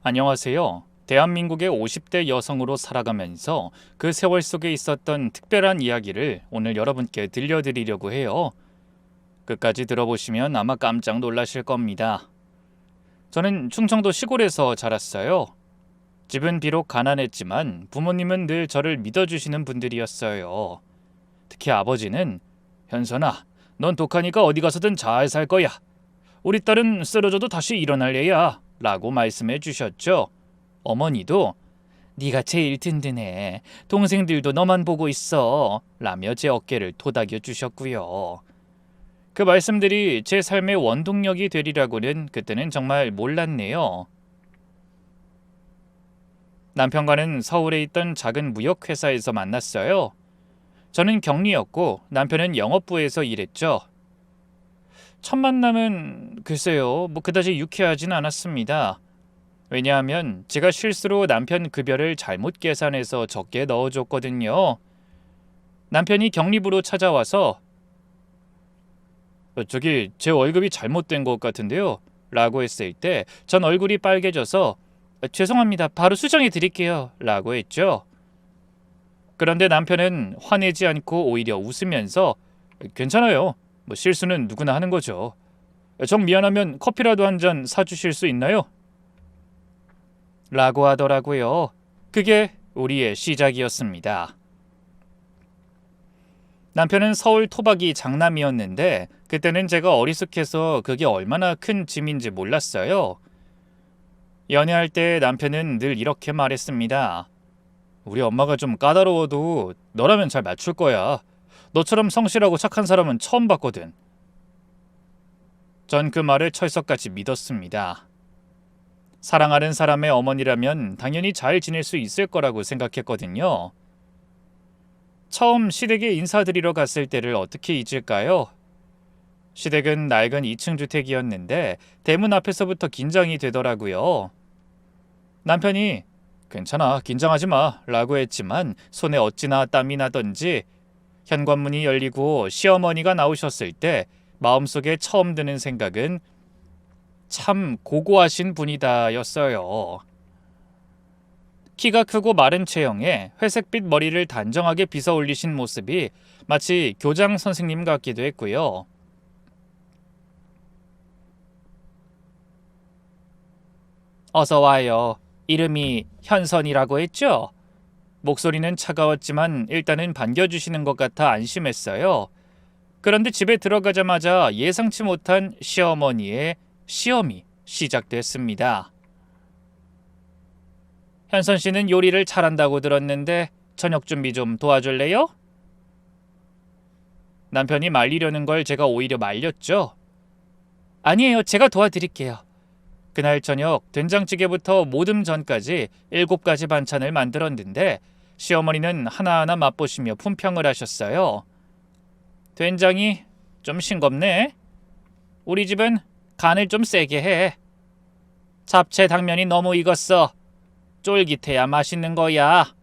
안녕하세요. 대한민국의 50대 여성으로 살아가면서 그 세월 속에 있었던 특별한 이야기를 오늘 여러분께 들려드리려고 해요. 끝까지 들어보시면 아마 깜짝 놀라실 겁니다. 저는 충청도 시골에서 자랐어요. 집은 비록 가난했지만 부모님은 늘 저를 믿어주시는 분들이었어요. 특히 아버지는 현선아, 넌 독하니까 어디 가서든 잘 살 거야. 우리 딸은 쓰러져도 다시 일어날 애야 라고 말씀해 주셨죠. 어머니도 네가 제일 든든해. 동생들도 너만 보고 있어 라며 제 어깨를 토닥여 주셨고요. 그 말씀들이 제 삶의 원동력이 되리라고는 그때는 정말 몰랐네요. 남편과는 서울에 있던 작은 무역회사에서 만났어요. 저는 격리였고 남편은 영업부에서 일했죠. 첫 만남은 글쎄요, 그다지 유쾌하진 않았습니다. 왜냐하면 제가 실수로 남편 급여를 잘못 계산해서 적게 넣어줬거든요. 남편이 격리부로 찾아와서 저기 제 월급이 잘못된 것 같은데요 라고 했을 때 전 얼굴이 빨개져서 죄송합니다, 바로 수정해 드릴게요 라고 했죠. 그런데 남편은 화내지 않고 오히려 웃으면서 괜찮아요, 실수는 누구나 하는 거죠. 정 미안하면 커피라도 한 잔 사주실 수 있나요? 라고 하더라고요. 그게 우리의 시작이었습니다. 남편은 서울 토박이 장남이었는데 그때는 제가 어리숙해서 그게 얼마나 큰 짐인지 몰랐어요. 연애할 때 남편은 늘 이렇게 말했습니다. 우리 엄마가 좀 까다로워도 너라면 잘 맞출 거야. 너처럼 성실하고 착한 사람은 처음 봤거든. 전 그 말을 철석같이 믿었습니다. 사랑하는 사람의 어머니라면 당연히 잘 지낼 수 있을 거라고 생각했거든요. 처음 시댁에 인사드리러 갔을 때를 어떻게 잊을까요? 시댁은 낡은 2층 주택이었는데 대문 앞에서부터 긴장이 되더라고요. 남편이 괜찮아, 긴장하지 마 라고 했지만 손에 어찌나 땀이 나던지 현관문이 열리고 시어머니가 나오셨을 때 마음속에 처음 드는 생각은 참 고고하신 분이다 였어요. 키가 크고 마른 체형에 회색빛 머리를 단정하게 빗어 올리신 모습이 마치 교장 선생님 같기도 했고요. 어서 와요. 이름이 현선이라고 했죠? 목소리는 차가웠지만 일단은 반겨주시는 것 같아 안심했어요. 그런데 집에 들어가자마자 예상치 못한 시어머니의 시험이 시작됐습니다. 현선 씨는 요리를 잘한다고 들었는데 저녁 준비 좀 도와줄래요? 남편이 말리려는 걸 제가 오히려 말렸죠. 아니에요, 제가 도와드릴게요. 그날 저녁 된장찌개부터 모듬전까지 7가지 반찬을 만들었는데 시어머니는 하나하나 맛보시며 품평을 하셨어요. 된장이 좀 싱겁네. 우리 집은 간을 좀 세게 해. 잡채 당면이 너무 익었어. 쫄깃해야 맛있는 거야.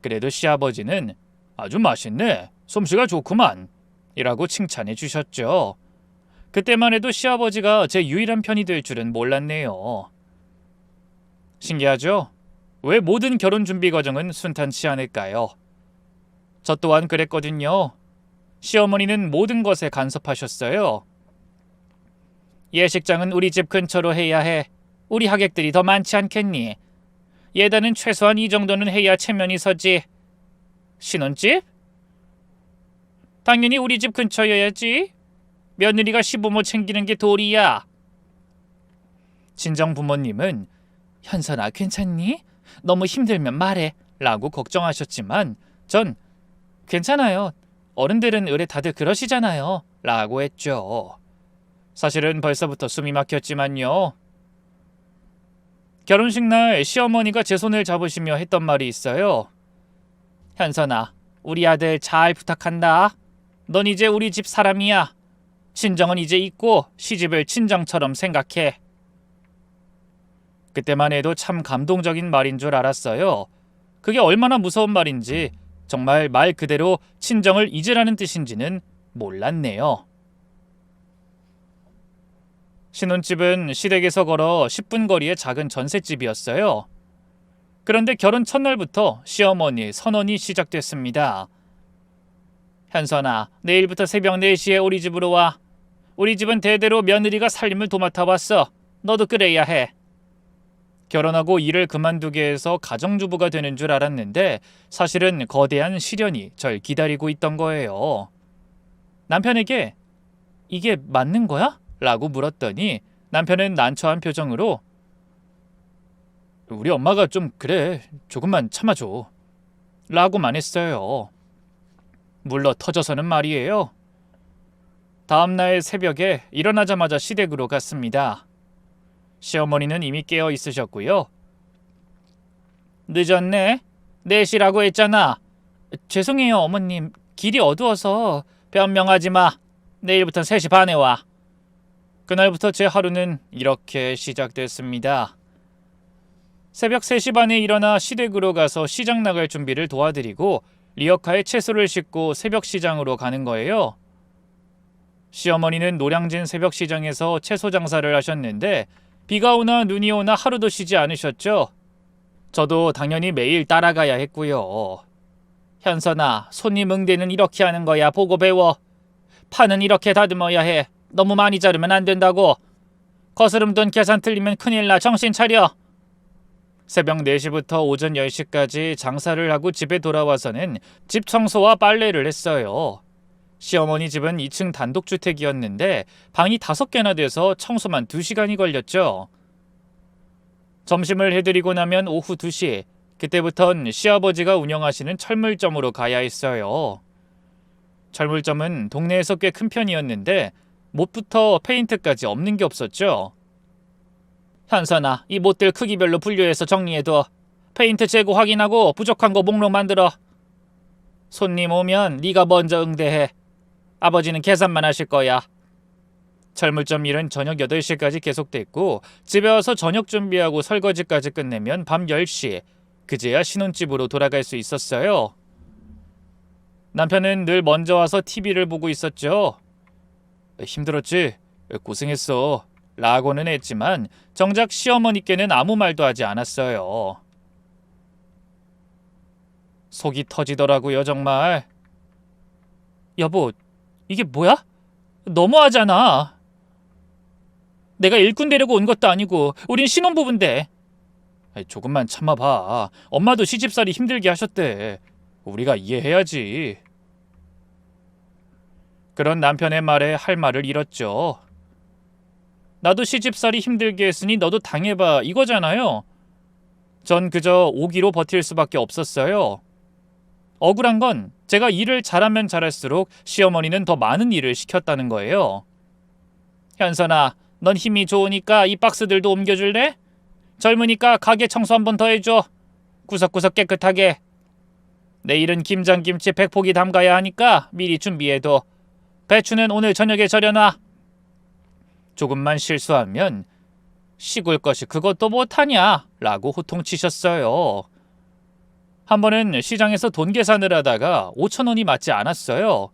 그래도 시아버지는 아주 맛있네, 솜씨가 좋구만 이라고 칭찬해 주셨죠. 그때만 해도 시아버지가 제 유일한 편이 될 줄은 몰랐네요. 신기하죠? 왜 모든 결혼 준비 과정은 순탄치 않을까요? 저 또한 그랬거든요. 시어머니는 모든 것에 간섭하셨어요. 예식장은 우리 집 근처로 해야 해. 우리 하객들이 더 많지 않겠니? 예단은 최소한 이 정도는 해야 체면이 서지. 신혼집? 당연히 우리 집 근처여야지. 며느리가 시부모 챙기는 게 도리야. 친정 부모님은 현선아 괜찮니? 너무 힘들면 말해 라고 걱정하셨지만 전 괜찮아요, 어른들은 의뢰 다들 그러시잖아요 라고 했죠. 사실은 벌써부터 숨이 막혔지만요. 결혼식 날 시어머니가 제 손을 잡으시며 했던 말이 있어요. 현선아, 우리 아들 잘 부탁한다. 넌 이제 우리 집 사람이야. 친정은 이제 있고 시집을 친정처럼 생각해. 그때만 해도 참 감동적인 말인 줄 알았어요. 그게 얼마나 무서운 말인지, 정말 말 그대로 친정을 잊으라는 뜻인지는 몰랐네요. 신혼집은 시댁에서 걸어 10분 거리의 작은 전셋집이었어요. 그런데 결혼 첫날부터 시어머니의 선언이 시작됐습니다. 현선아, 내일부터 새벽 4시에 우리 집으로 와. 우리 집은 대대로 며느리가 살림을 도맡아 왔어. 너도 그래야 해. 결혼하고 일을 그만두게 해서 가정주부가 되는 줄 알았는데 사실은 거대한 시련이 절 기다리고 있던 거예요. 남편에게 이게 맞는 거야? 라고 물었더니 남편은 난처한 표정으로 우리 엄마가 좀 그래. 조금만 참아줘. 라고만 했어요. 물러 터져서는 말이에요. 다음날 새벽에 일어나자마자 시댁으로 갔습니다. 시어머니는 이미 깨어 있으셨고요. 늦었네. 4시라고 했잖아. 죄송해요, 어머님. 길이 어두워서. 변명하지 마. 내일부터 3시 반에 와. 그날부터 제 하루는 이렇게 시작됐습니다. 새벽 3시 반에 일어나 시댁으로 가서 시장 나갈 준비를 도와드리고 리어카에 채소를 싣고 새벽 시장으로 가는 거예요. 시어머니는 노량진 새벽 시장에서 채소 장사를 하셨는데 비가 오나 눈이 오나 하루도 쉬지 않으셨죠. 저도 당연히 매일 따라가야 했고요. 현선아, 손님 응대는 이렇게 하는 거야. 보고 배워. 파는 이렇게 다듬어야 해. 너무 많이 자르면 안 된다고. 거스름돈 계산 틀리면 큰일 나. 정신 차려. 새벽 4시부터 오전 10시까지 장사를 하고 집에 돌아와서는 집 청소와 빨래를 했어요. 시어머니 집은 2층 단독주택이었는데 방이 5개나 돼서 청소만 2시간이 걸렸죠. 점심을 해드리고 나면 오후 2시, 그때부턴 시아버지가 운영하시는 철물점으로 가야 했어요. 철물점은 동네에서 꽤 큰 편이었는데 못부터 페인트까지 없는 게 없었죠. 현선아, 이 못들 크기별로 분류해서 정리해둬. 페인트 재고 확인하고 부족한 거 목록 만들어. 손님 오면 네가 먼저 응대해. 아버지는 계산만 하실 거야. 철물점 일은 저녁 8시까지 계속됐고 집에 와서 저녁 준비하고 설거지까지 끝내면 밤 10시, 그제야 신혼집으로 돌아갈 수 있었어요. 남편은 늘 먼저 와서 TV를 보고 있었죠. 힘들었지? 고생했어. 라고는 했지만 정작 시어머니께는 아무 말도 하지 않았어요. 속이 터지더라고요, 정말. 여보, 이게 뭐야? 너무하잖아. 내가 일꾼 데리고 온 것도 아니고 우린 신혼부부인데. 조금만 참아봐. 엄마도 시집살이 힘들게 하셨대. 우리가 이해해야지. 그런 남편의 말에 할 말을 잃었죠. 나도 시집살이 힘들게 했으니 너도 당해봐 이거잖아요. 전 그저 오기로 버틸 수밖에 없었어요. 억울한 건 제가 일을 잘하면 잘할수록 시어머니는 더 많은 일을 시켰다는 거예요. 현선아, 넌 힘이 좋으니까 이 박스들도 옮겨줄래? 젊으니까 가게 청소 한 번 더 해줘. 구석구석 깨끗하게. 내일은 김장김치 100포기 담가야 하니까 미리 준비해둬. 배추는 오늘 저녁에 절여놔. 조금만 실수하면 시골 것이 그것도 못하냐? 라고 호통치셨어요. 한 번은 시장에서 돈 계산을 하다가 5,000원이 맞지 않았어요.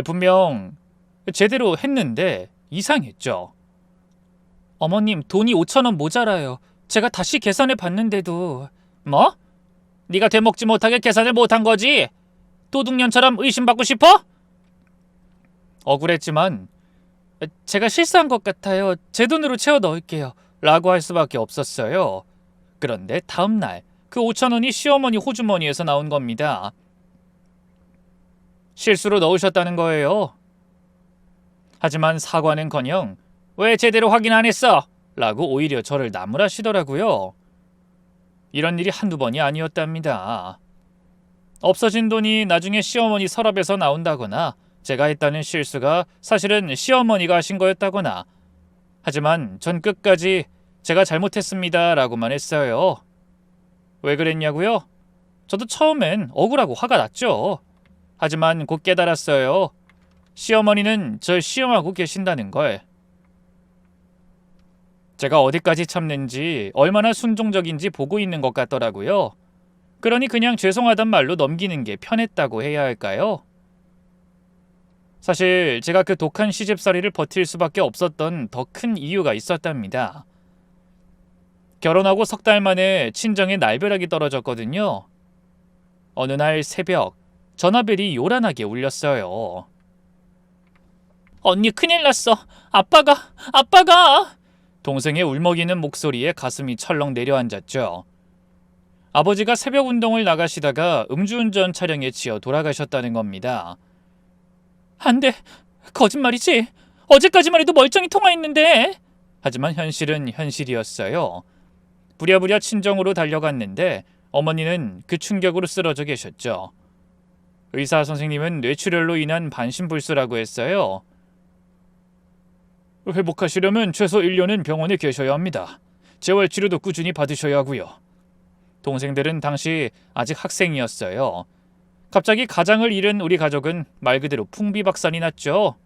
분명 제대로 했는데 이상했죠. 어머님, 돈이 5,000원 모자라요. 제가 다시 계산해 봤는데도. 뭐? 네가 되먹지 못하게 계산을 못한 거지? 도둑년처럼 의심받고 싶어? 억울했지만 제가 실수한 것 같아요. 제 돈으로 채워 넣을게요. 라고 할 수밖에 없었어요. 그런데 다음날 그 5,000원이 시어머니 호주머니에서 나온 겁니다. 실수로 넣으셨다는 거예요. 하지만 사과는커녕 왜 제대로 확인 안 했어? 라고 오히려 저를 나무라시더라고요. 이런 일이 한두 번이 아니었답니다. 없어진 돈이 나중에 시어머니 서랍에서 나온다거나 제가 했다는 실수가 사실은 시어머니가 하신 거였다거나, 하지만 전 끝까지 제가 잘못했습니다 라고만 했어요. 왜 그랬냐고요? 저도 처음엔 억울하고 화가 났죠. 하지만 곧 깨달았어요. 시어머니는 절 시험하고 계신다는 걸. 제가 어디까지 참는지, 얼마나 순종적인지 보고 있는 것 같더라고요. 그러니 그냥 죄송하단 말로 넘기는 게 편했다고 해야 할까요? 사실 제가 그 독한 시집살이를 버틸 수밖에 없었던 더 큰 이유가 있었답니다. 결혼하고 석 달 만에 친정에 날벼락이 떨어졌거든요. 어느 날 새벽 전화벨이 요란하게 울렸어요. 언니 큰일 났어. 아빠가! 동생의 울먹이는 목소리에 가슴이 철렁 내려앉았죠. 아버지가 새벽 운동을 나가시다가 음주운전 차량에 치여 돌아가셨다는 겁니다. 안 돼. 거짓말이지. 어제까지만 해도 멀쩡히 통화했는데. 하지만 현실은 현실이었어요. 부랴부랴 친정으로 달려갔는데 어머니는 그 충격으로 쓰러져 계셨죠. 의사 선생님은 뇌출혈로 인한 반신불수라고 했어요. 회복하시려면 최소 1년은 병원에 계셔야 합니다. 재활치료도 꾸준히 받으셔야 하고요. 동생들은 당시 아직 학생이었어요. 갑자기 가장을 잃은 우리 가족은 말 그대로 풍비박산이 났죠.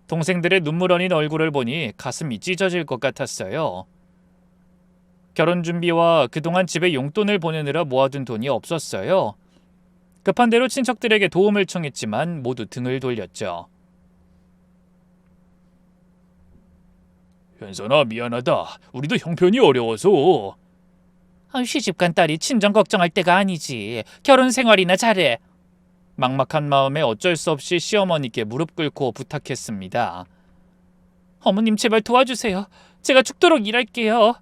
동생들의 눈물 어린 얼굴을 보니 가슴이 찢어질 것 같았어요. 결혼 준비와 그동안 집에 용돈을 보내느라 모아둔 돈이 없었어요. 급한 대로 친척들에게 도움을 청했지만 모두 등을 돌렸죠. 현선아, 미안하다. 우리도 형편이 어려워서. 시집간 딸이 친정 걱정할 때가 아니지. 결혼 생활이나 잘해. 막막한 마음에 어쩔 수 없이 시어머니께 무릎 꿇고 부탁했습니다. 어머님 제발 도와주세요. 제가 죽도록 일할게요.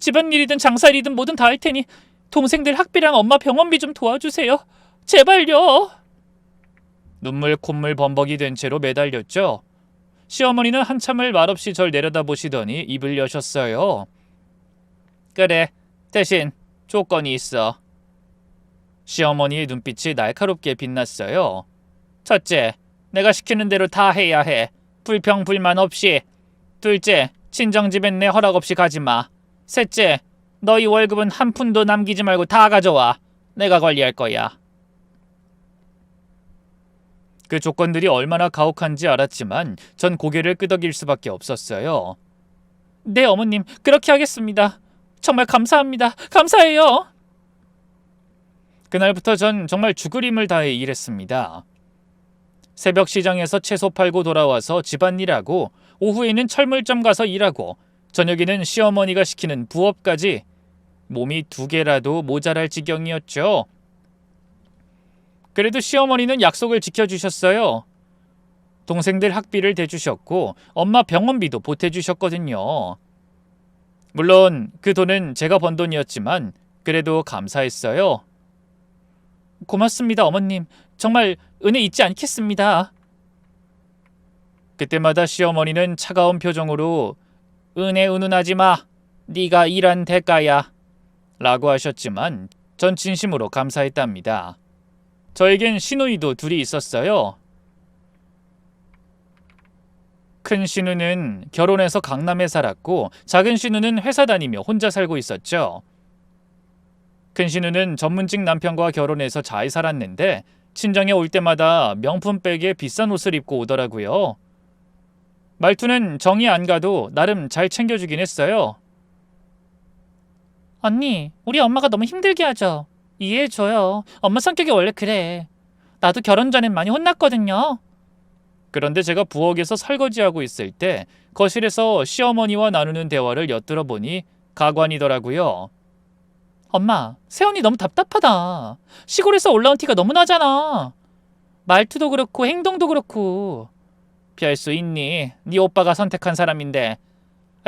집안일이든 장사일이든 뭐든 다 할 테니 동생들 학비랑 엄마 병원비 좀 도와주세요. 제발요. 눈물 콧물 범벅이 된 채로 매달렸죠. 시어머니는 한참을 말없이 절 내려다보시더니 입을 여셨어요. 그래, 대신 조건이 있어. 시어머니의 눈빛이 날카롭게 빛났어요. 첫째, 내가 시키는 대로 다 해야 해. 불평 불만 없이. 둘째, 친정집엔 내 허락 없이 가지 마. 셋째, 너희 월급은 한 푼도 남기지 말고 다 가져와. 내가 관리할 거야. 그 조건들이 얼마나 가혹한지 알았지만 전 고개를 끄덕일 수밖에 없었어요. 네, 어머님, 그렇게 하겠습니다. 정말 감사합니다. 감사해요. 그날부터 전 정말 죽을 힘을 다해 일했습니다. 새벽 시장에서 채소 팔고 돌아와서 집안일하고 오후에는 철물점 가서 일하고 저녁에는 시어머니가 시키는 부업까지 몸이 2개라도 모자랄 지경이었죠. 그래도 시어머니는 약속을 지켜주셨어요. 동생들 학비를 대주셨고 엄마 병원비도 보태주셨거든요. 물론 그 돈은 제가 번 돈이었지만 그래도 감사했어요. 고맙습니다, 어머님. 정말 은혜 잊지 않겠습니다. 그때마다 시어머니는 차가운 표정으로 은혜 운운하지 마. 네가 일한 대가야. 라고 하셨지만 전 진심으로 감사했답니다. 저에겐 시누이도 둘이 있었어요. 큰 시누는 결혼해서 강남에 살았고 작은 시누는 회사 다니며 혼자 살고 있었죠. 큰 시누는 전문직 남편과 결혼해서 잘 살았는데 친정에 올 때마다 명품백에 비싼 옷을 입고 오더라고요. 말투는 정이 안 가도 나름 잘 챙겨주긴 했어요. 언니, 우리 엄마가 너무 힘들게 하죠. 이해해줘요. 엄마 성격이 원래 그래. 나도 결혼 전엔 많이 혼났거든요. 그런데 제가 부엌에서 설거지하고 있을 때 거실에서 시어머니와 나누는 대화를 엿들어 보니 가관이더라고요. 엄마, 세연이 너무 답답하다. 시골에서 올라온 티가 너무 나잖아. 말투도 그렇고 행동도 그렇고. 피할 수 있니? 네 오빠가 선택한 사람인데.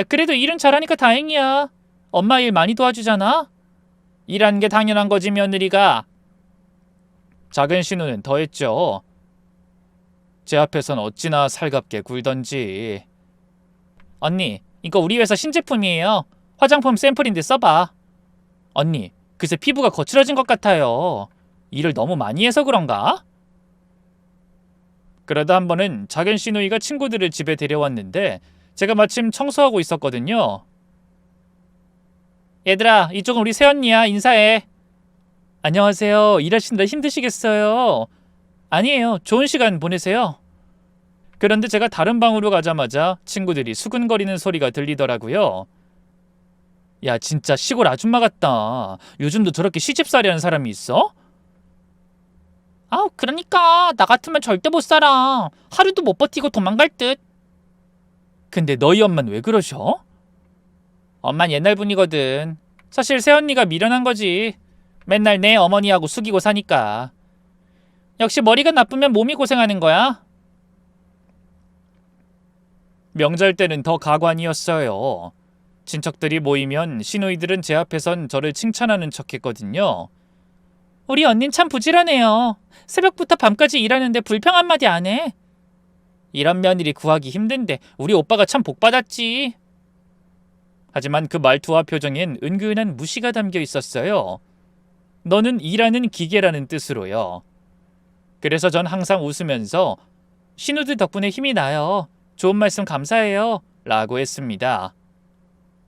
그래도 일은 잘하니까 다행이야. 엄마 일 많이 도와주잖아. 일하는 게 당연한 거지, 며느리가. 작은 신우는 더했죠. 제 앞에선 어찌나 살갑게 굴던지. 언니, 이거 우리 회사 신제품이에요. 화장품 샘플인데 써봐. 언니, 그새 피부가 거칠어진 것 같아요. 일을 너무 많이 해서 그런가? 그러다 한 번은 작은 시누이가 친구들을 집에 데려왔는데 제가 마침 청소하고 있었거든요. 얘들아, 이쪽은 우리 새언니야. 인사해. 안녕하세요. 일하시느라 힘드시겠어요? 아니에요. 좋은 시간 보내세요. 그런데 제가 다른 방으로 가자마자 친구들이 수근거리는 소리가 들리더라고요. 야, 진짜 시골 아줌마 같다. 요즘도 저렇게 시집살이하는 사람이 있어? 그러니까 나 같으면 절대 못 살아. 하루도 못 버티고 도망갈 듯. 근데 너희 엄마는 왜 그러셔? 엄만 옛날 분이거든. 사실 새언니가 미련한 거지. 맨날 내 어머니하고 숙이고 사니까. 역시 머리가 나쁘면 몸이 고생하는 거야. 명절 때는 더 가관이었어요. 친척들이 모이면 시누이들은 제 앞에선 저를 칭찬하는 척했거든요. 우리 언닌 참 부지런해요. 새벽부터 밤까지 일하는데 불평 한마디 안 해. 이런 며느리 구하기 힘든데 우리 오빠가 참 복받았지. 하지만 그 말투와 표정엔 은근한 무시가 담겨 있었어요. 너는 일하는 기계라는 뜻으로요. 그래서 전 항상 웃으면서 신우들 덕분에 힘이 나요. 좋은 말씀 감사해요. 라고 했습니다.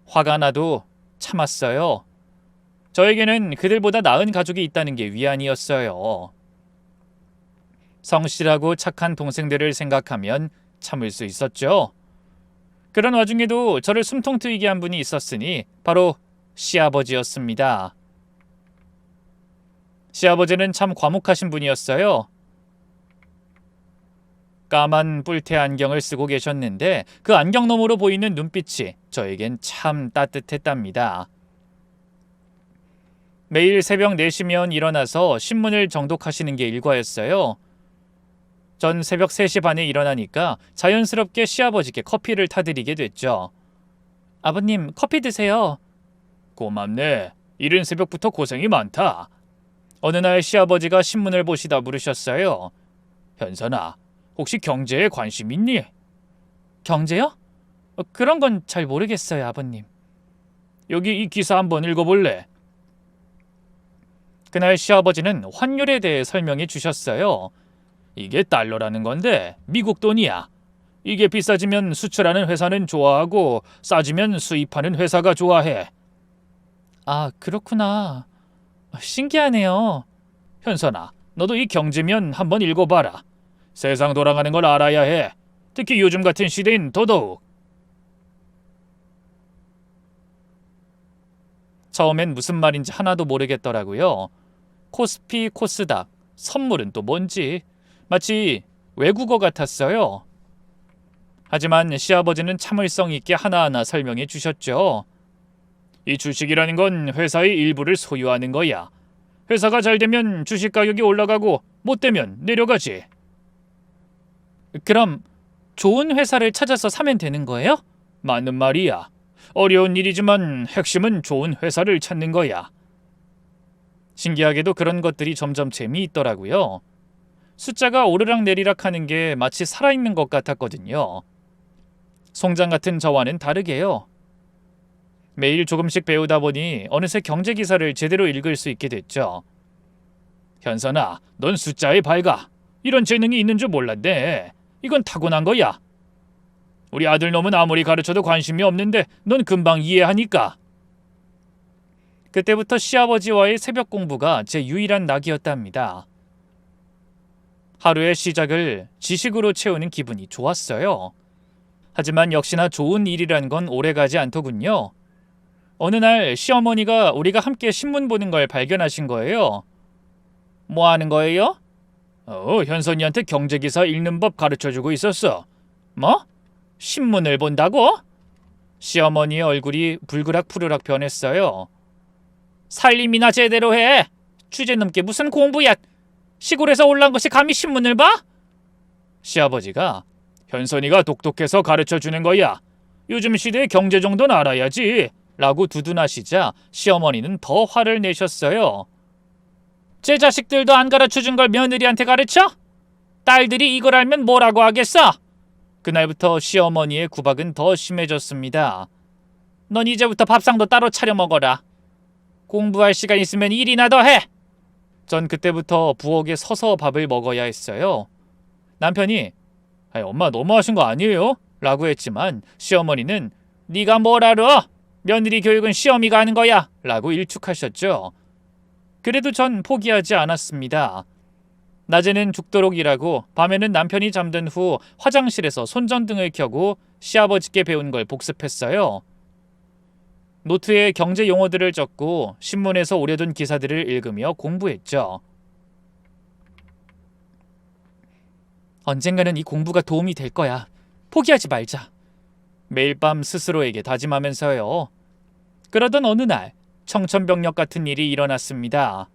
화가 나도 참았어요. 저에게는 그들보다 나은 가족이 있다는 게 위안이었어요. 성실하고 착한 동생들을 생각하면 참을 수 있었죠. 그런 와중에도 저를 숨통 트이게 한 분이 있었으니 바로 시아버지였습니다. 시아버지는 참 과묵하신 분이었어요. 까만 뿔테 안경을 쓰고 계셨는데 그 안경 너머로 보이는 눈빛이 저에겐 참 따뜻했답니다. 매일 새벽 4시면 일어나서 신문을 정독하시는 게 일과였어요. 전 새벽 3시 반에 일어나니까 자연스럽게 시아버지께 커피를 타드리게 됐죠. 아버님, 커피 드세요. 고맙네. 이른 새벽부터 고생이 많다. 어느 날 시아버지가 신문을 보시다 물으셨어요. 현선아, 혹시 경제에 관심 있니? 경제요? 그런 건 잘 모르겠어요, 아버님. 여기 이 기사 한번 읽어볼래? 그날 시아버지는 환율에 대해 설명해 주셨어요. 이게 달러라는 건데 미국 돈이야. 이게 비싸지면 수출하는 회사는 좋아하고 싸지면 수입하는 회사가 좋아해. 그렇구나. 신기하네요. 현선아, 너도 이 경제면 한번 읽어봐라. 세상 돌아가는 걸 알아야 해. 특히 요즘 같은 시대인 더더욱. 처음엔 무슨 말인지 하나도 모르겠더라고요. 코스피, 코스닥, 선물은 또 뭔지 마치 외국어 같았어요. 하지만 시아버지는 참을성 있게 하나하나 설명해 주셨죠. 이 주식이라는 건 회사의 일부를 소유하는 거야. 회사가 잘 되면 주식 가격이 올라가고 못 되면 내려가지. 그럼 좋은 회사를 찾아서 사면 되는 거예요? 맞는 말이야. 어려운 일이지만 핵심은 좋은 회사를 찾는 거야. 신기하게도 그런 것들이 점점 재미있더라고요. 숫자가 오르락내리락 하는 게 마치 살아있는 것 같았거든요. 송장 같은 저와는 다르게요. 매일 조금씩 배우다 보니 어느새 경제 기사를 제대로 읽을 수 있게 됐죠. 현선아, 넌 숫자에 밝아. 이런 재능이 있는 줄 몰랐네. 이건 타고난 거야. 우리 아들놈은 아무리 가르쳐도 관심이 없는데 넌 금방 이해하니까. 그때부터 시아버지와의 새벽 공부가 제 유일한 낙이었답니다. 하루의 시작을 지식으로 채우는 기분이 좋았어요. 하지만 역시나 좋은 일이란 건 오래가지 않더군요. 어느 날 시어머니가 우리가 함께 신문 보는 걸 발견하신 거예요. 뭐 하는 거예요? 현선이한테 경제기사 읽는 법 가르쳐주고 있었어. 뭐? 신문을 본다고? 시어머니의 얼굴이 불그락푸르락 변했어요. 살림이나 제대로 해. 주제 넘게 무슨 공부야. 시골에서 올라온 것이 감히 신문을 봐? 시아버지가 현선이가 똑똑해서 가르쳐주는 거야. 요즘 시대의 경제 정도는 알아야지. 라고 두둔하시자 시어머니는 더 화를 내셨어요. 제 자식들도 안 가르쳐준 걸 며느리한테 가르쳐? 딸들이 이걸 알면 뭐라고 하겠어? 그날부터 시어머니의 구박은 더 심해졌습니다. 넌 이제부터 밥상도 따로 차려 먹어라. 공부할 시간 있으면 일이나 더 해. 전 그때부터 부엌에 서서 밥을 먹어야 했어요. 남편이 엄마 너무하신 거 아니에요? 라고 했지만 시어머니는 네가 뭘 알아? 며느리 교육은 시어미가 하는 거야. 라고 일축하셨죠. 그래도 전 포기하지 않았습니다. 낮에는 죽도록 일하고 밤에는 남편이 잠든 후 화장실에서 손전등을 켜고 시아버지께 배운 걸 복습했어요. 노트에 경제 용어들을 적고 신문에서 오래둔 기사들을 읽으며 공부했죠. 언젠가는 이 공부가 도움이 될 거야. 포기하지 말자. 매일 밤 스스로에게 다짐하면서요. 그러던 어느 날 청천벽력 같은 일이 일어났습니다.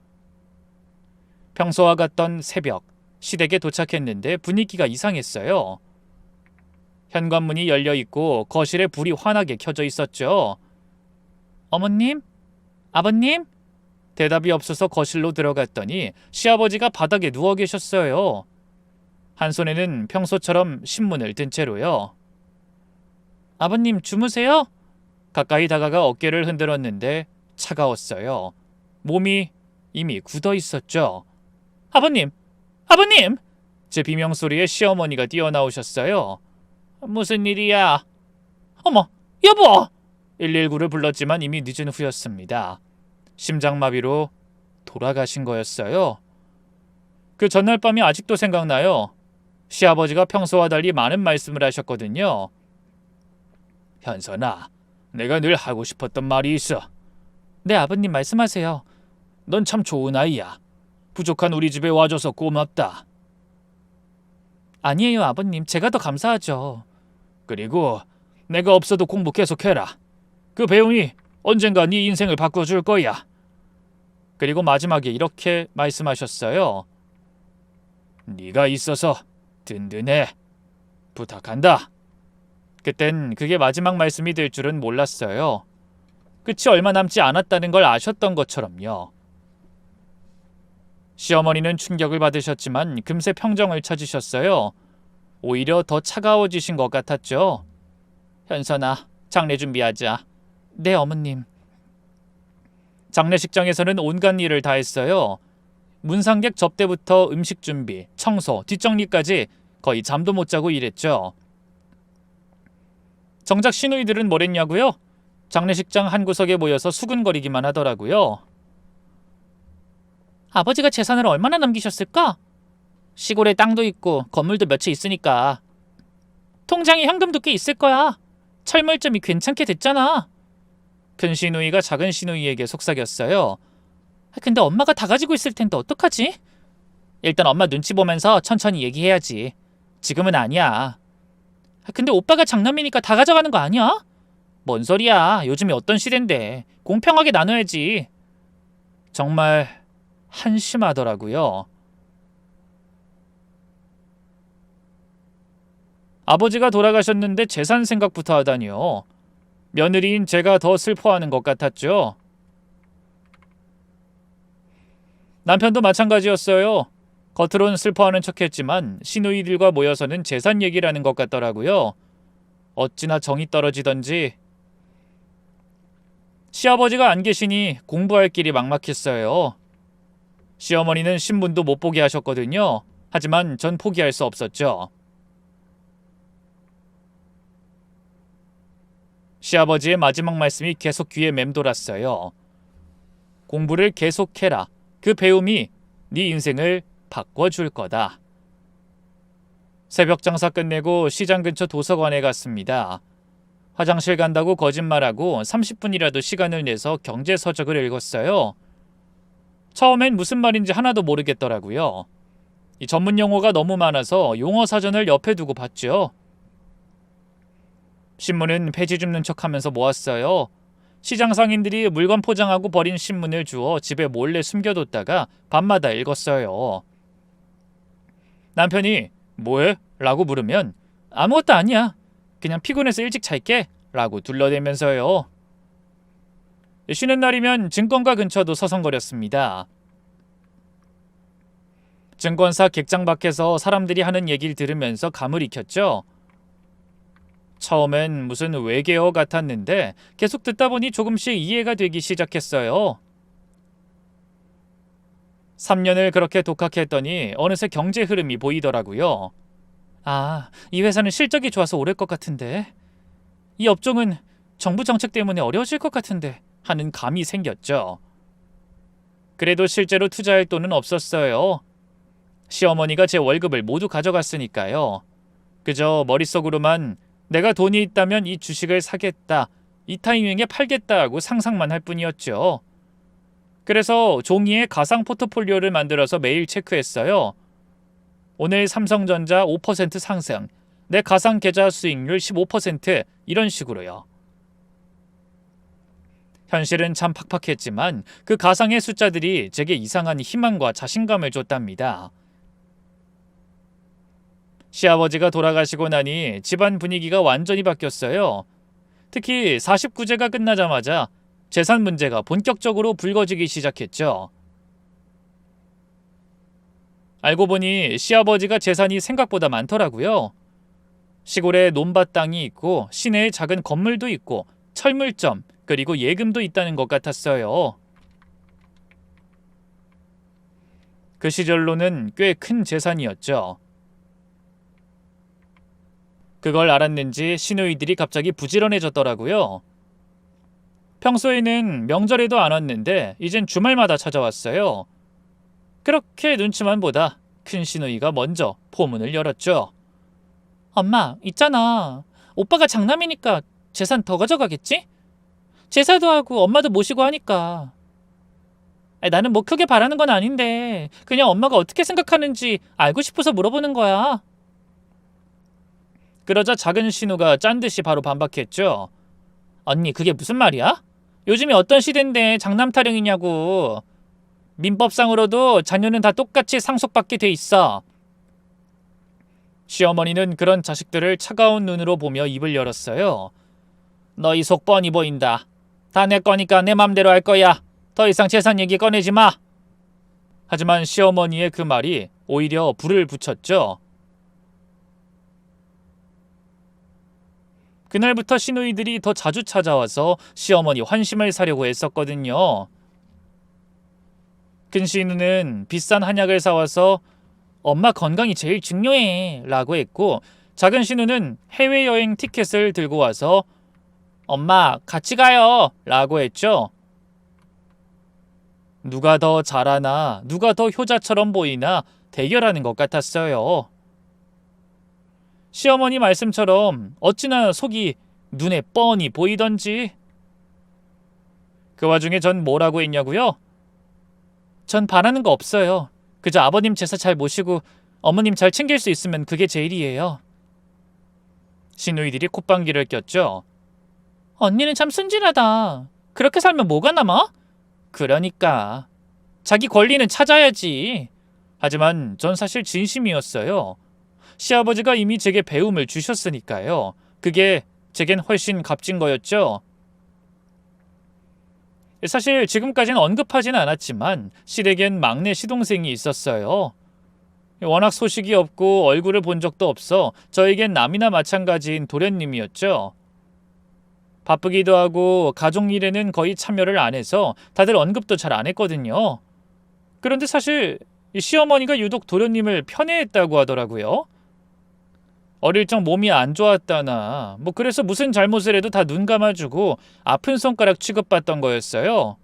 평소와 같던 새벽, 시댁에 도착했는데 분위기가 이상했어요. 현관문이 열려 있고 거실에 불이 환하게 켜져 있었죠. 어머님? 아버님? 대답이 없어서 거실로 들어갔더니 시아버지가 바닥에 누워 계셨어요. 한 손에는 평소처럼 신문을 든 채로요. 아버님 주무세요? 가까이 다가가 어깨를 흔들었는데 차가웠어요. 몸이 이미 굳어 있었죠. 아버님! 아버님! 제 비명소리에 시어머니가 뛰어나오셨어요. 무슨 일이야? 어머, 여보! 119를 불렀지만 이미 늦은 후였습니다. 심장마비로 돌아가신 거였어요. 그 전날 밤이 아직도 생각나요. 시아버지가 평소와 달리 많은 말씀을 하셨거든요. 현선아, 내가 늘 하고 싶었던 말이 있어. 네, 아버님 말씀하세요. 넌 참 좋은 아이야. 부족한 우리 집에 와줘서 고맙다. 아니에요, 아버님. 제가 더 감사하죠. 그리고 내가 없어도 공부 계속해라. 그 배움이 언젠가 네 인생을 바꿔줄 거야. 그리고 마지막에 이렇게 말씀하셨어요. 네가 있어서 든든해. 부탁한다. 그땐 그게 마지막 말씀이 될 줄은 몰랐어요. 끝이 얼마 남지 않았다는 걸 아셨던 것처럼요. 시어머니는 충격을 받으셨지만 금세 평정을 찾으셨어요. 오히려 더 차가워지신 것 같았죠. 현선아, 장례 준비하자. 네, 어머님. 장례식장에서는 온갖 일을 다 했어요. 문상객 접대부터 음식 준비, 청소, 뒷정리까지 거의 잠도 못 자고 일했죠. 정작 시누이들은 뭘 했냐고요? 장례식장 한 구석에 모여서 수근거리기만 하더라고요. 아버지가 재산을 얼마나 남기셨을까? 시골에 땅도 있고 건물도 몇 채 있으니까. 통장에 현금도 꽤 있을 거야. 철물점이 괜찮게 됐잖아. 큰 시누이가 작은 시누이에게 속삭였어요. 근데 엄마가 다 가지고 있을 텐데 어떡하지? 일단 엄마 눈치 보면서 천천히 얘기해야지. 지금은 아니야. 근데 오빠가 장남이니까 다 가져가는 거 아니야? 뭔 소리야. 요즘이 어떤 시대인데. 공평하게 나눠야지. 정말 한심하더라고요. 아버지가 돌아가셨는데 재산 생각부터 하다니요. 며느리인 제가 더 슬퍼하는 것 같았죠. 남편도 마찬가지였어요. 겉으론 슬퍼하는 척했지만 시누이들과 모여서는 재산 얘기를 하는 것 같더라고요. 어찌나 정이 떨어지던지. 시아버지가 안 계시니 공부할 길이 막막했어요. 시어머니는 신문도 못 보게 하셨거든요. 하지만 전 포기할 수 없었죠. 시아버지의 마지막 말씀이 계속 귀에 맴돌았어요. 공부를 계속해라. 그 배움이 네 인생을 바꿔줄 거다. 새벽 장사 끝내고 시장 근처 도서관에 갔습니다. 화장실 간다고 거짓말하고 30분이라도 시간을 내서 경제서적을 읽었어요. 처음엔 무슨 말인지 하나도 모르겠더라고요. 이 전문 용어가 너무 많아서 용어 사전을 옆에 두고 봤죠. 신문은 폐지 줍는 척하면서 모았어요. 시장 상인들이 물건 포장하고 버린 신문을 주워 집에 몰래 숨겨뒀다가 밤마다 읽었어요. 남편이 뭐해? 라고 물으면 아무것도 아니야. 그냥 피곤해서 일찍 잘게 라고 둘러대면서요. 쉬는 날이면 증권가 근처도 서성거렸습니다. 증권사 객장 밖에서 사람들이 하는 얘기를 들으면서 감을 익혔죠. 처음엔 무슨 외계어 같았는데 계속 듣다 보니 조금씩 이해가 되기 시작했어요. 3년을 그렇게 독학했더니 어느새 경제 흐름이 보이더라고요. 아, 이 회사는 실적이 좋아서 오를 것 같은데. 이 업종은 정부 정책 때문에 어려워질 것 같은데 하는 감이 생겼죠. 그래도 실제로 투자할 돈은 없었어요. 시어머니가 제 월급을 모두 가져갔으니까요. 그저 머릿속으로만 내가 돈이 있다면 이 주식을 사겠다, 이 타이밍에 팔겠다 하고 상상만 할 뿐이었죠. 그래서 종이에 가상 포트폴리오를 만들어서 매일 체크했어요. 오늘 삼성전자 5% 상승, 내 가상 계좌 수익률 15% 이런 식으로요. 현실은 참 팍팍했지만 그 가상의 숫자들이 제게 이상한 희망과 자신감을 줬답니다. 시아버지가 돌아가시고 나니 집안 분위기가 완전히 바뀌었어요. 특히 49제가 끝나자마자 재산 문제가 본격적으로 불거지기 시작했죠. 알고 보니 시아버지가 재산이 생각보다 많더라고요. 시골에 논밭 땅이 있고 시내에 작은 건물도 있고 철물점 그리고 예금도 있다는 것 같았어요. 그 시절로는 꽤 큰 재산이었죠. 그걸 알았는지 시누이들이 갑자기 부지런해졌더라고요. 평소에는 명절에도 안 왔는데 이젠 주말마다 찾아왔어요. 그렇게 눈치만 보다 큰 시누이가 먼저 포문을 열었죠. 엄마, 있잖아. 오빠가 장남이니까 재산 더 가져가겠지? 제사도 하고 엄마도 모시고 하니까. 나는 뭐 크게 바라는 건 아닌데 그냥 엄마가 어떻게 생각하는지 알고 싶어서 물어보는 거야. 그러자 작은 신우가 짠듯이 바로 반박했죠. 언니, 그게 무슨 말이야? 요즘이 어떤 시대인데 장남 타령이냐고. 민법상으로도 자녀는 다 똑같이 상속받게 돼 있어. 시어머니는 그런 자식들을 차가운 눈으로 보며 입을 열었어요. 너희 속 뻔히 보인다. 다 내 거니까 내 맘대로 할 거야. 더 이상 재산 얘기 꺼내지 마. 하지만 시어머니의 그 말이 오히려 불을 붙였죠. 그날부터 시누이들이 더 자주 찾아와서 시어머니 환심을 사려고 했었거든요. 큰 시누는 비싼 한약을 사와서 엄마 건강이 제일 중요해 라고 했고, 작은 시누는 해외여행 티켓을 들고 와서 엄마 같이 가요 라고 했죠. 누가 더 잘하나 누가 더 효자처럼 보이나 대결하는 것 같았어요. 시어머니 말씀처럼 어찌나 속이 눈에 뻔히 보이던지. 그 와중에 전 뭐라고 했냐고요? 전 바라는 거 없어요. 그저 아버님 제사 잘 모시고 어머님 잘 챙길 수 있으면 그게 제일이에요. 시누이들이 콧방귀를 꼈죠. 언니는 참 순진하다. 그렇게 살면 뭐가 남아? 그러니까 자기 권리는 찾아야지. 하지만 전 사실 진심이었어요. 시아버지가 이미 제게 배움을 주셨으니까요. 그게 제겐 훨씬 값진 거였죠. 사실 지금까진 언급하진 않았지만 시댁엔 막내 시동생이 있었어요. 워낙 소식이 없고 얼굴을 본 적도 없어 저에겐 남이나 마찬가지인 도련님이었죠. 바쁘기도 하고 가족 일에는 거의 참여를 안 해서 다들 언급도 잘 안 했거든요. 그런데 사실 시어머니가 유독 도련님을 편애했다고 하더라고요. 어릴 적 몸이 안 좋았다나 뭐 그래서 무슨 잘못을 해도 다 눈 감아주고 아픈 손가락 취급받던 거였어요.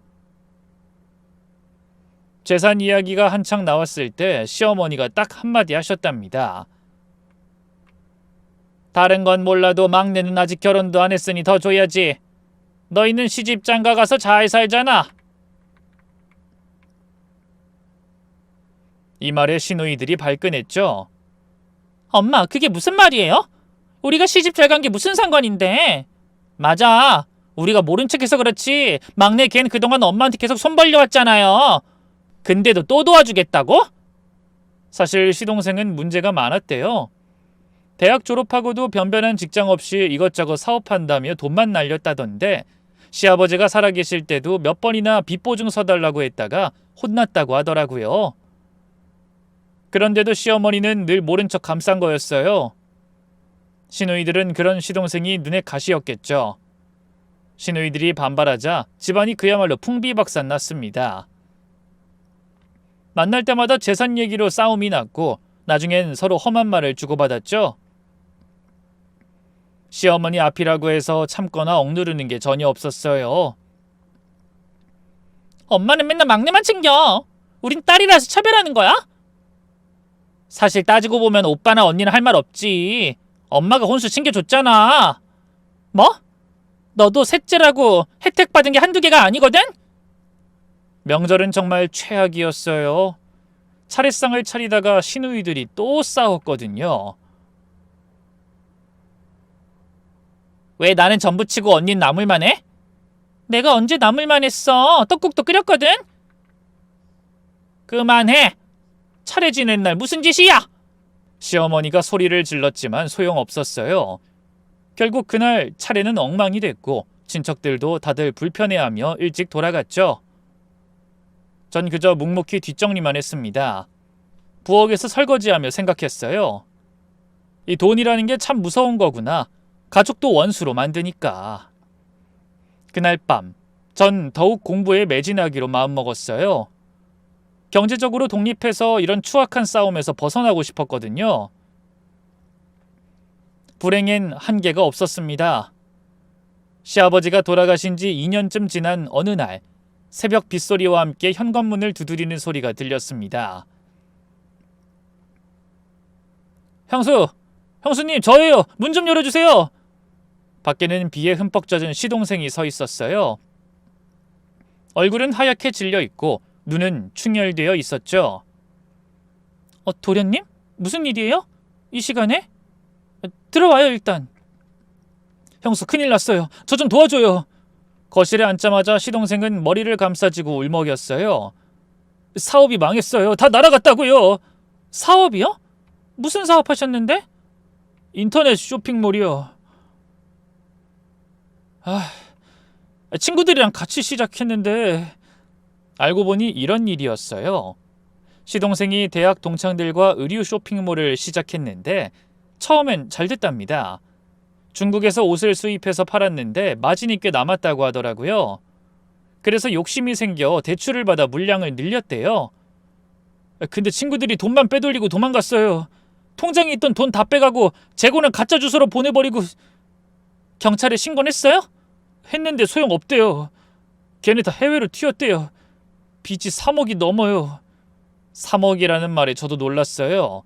재산 이야기가 한창 나왔을 때 시어머니가 딱 한마디 하셨답니다. 다른 건 몰라도 막내는 아직 결혼도 안 했으니 더 줘야지. 너희는 시집 장가 가서 잘 살잖아. 이 말에 시누이들이 발끈했죠. 엄마, 그게 무슨 말이에요? 우리가 시집 잘 간 게 무슨 상관인데? 맞아. 우리가 모른 척해서 그렇지 막내 걘 그동안 엄마한테 계속 손 벌려왔잖아요. 근데도 또 도와주겠다고? 사실 시동생은 문제가 많았대요. 대학 졸업하고도 변변한 직장 없이 이것저것 사업한다며 돈만 날렸다던데 시아버지가 살아계실 때도 몇 번이나 빚보증 서달라고 했다가 혼났다고 하더라고요. 그런데도 시어머니는 늘 모른 척 감싼 거였어요. 시누이들은 그런 시동생이 눈에 가시였겠죠. 시누이들이 반발하자 집안이 그야말로 풍비박산 났습니다. 만날 때마다 재산 얘기로 싸움이 났고 나중엔 서로 험한 말을 주고받았죠. 시어머니 앞이라고 해서 참거나 억누르는 게 전혀 없었어요. 엄마는 맨날 막내만 챙겨. 우린 딸이라서 차별하는 거야? 사실 따지고 보면 오빠나 언니는 할 말 없지. 엄마가 혼수 챙겨줬잖아. 뭐? 너도 셋째라고 혜택 받은 게 한두 개가 아니거든? 명절은 정말 최악이었어요. 차례상을 차리다가 시누이들이 또 싸웠거든요. 왜 나는 전부치고 언닌 나물만 해? 내가 언제 나물만 했어? 떡국도 끓였거든? 그만해! 차례 지낸 날 무슨 짓이야? 시어머니가 소리를 질렀지만 소용없었어요. 결국 그날 차례는 엉망이 됐고 친척들도 다들 불편해하며 일찍 돌아갔죠. 전 그저 묵묵히 뒷정리만 했습니다. 부엌에서 설거지하며 생각했어요. 이 돈이라는 게 참 무서운 거구나. 가족도 원수로 만드니까. 그날 밤, 전 더욱 공부에 매진하기로 마음먹었어요. 경제적으로 독립해서 이런 추악한 싸움에서 벗어나고 싶었거든요. 불행엔 한계가 없었습니다. 시아버지가 돌아가신 지 2년쯤 지난 어느 날 새벽 빗소리와 함께 현관문을 두드리는 소리가 들렸습니다. 형수님 저예요. 문 좀 열어주세요. 밖에는 비에 흠뻑 젖은 시동생이 서 있었어요. 얼굴은 하얗게 질려 있고 눈은 충혈되어 있었죠. 도련님? 무슨 일이에요? 이 시간에? 들어와요 일단. 형수 큰일 났어요. 저 좀 도와줘요. 거실에 앉자마자 시동생은 머리를 감싸쥐고 울먹였어요. 사업이 망했어요. 다 날아갔다고요. 사업이요? 무슨 사업 하셨는데? 인터넷 쇼핑몰이요. 친구들이랑 같이 시작했는데 알고 보니 이런 일이었어요. 시동생이 대학 동창들과 의류 쇼핑몰을 시작했는데 처음엔 잘 됐답니다. 중국에서 옷을 수입해서 팔았는데 마진이 꽤 남았다고 하더라고요. 그래서 욕심이 생겨 대출을 받아 물량을 늘렸대요. 근데 친구들이 돈만 빼돌리고 도망갔어요. 통장에 있던 돈 다 빼가고 재고는 가짜 주소로 보내버리고. 경찰에 신고했어요? 했는데 소용없대요. 걔네 다 해외로 튀었대요. 빚이 3억이 넘어요. 3억이라는 말에 저도 놀랐어요.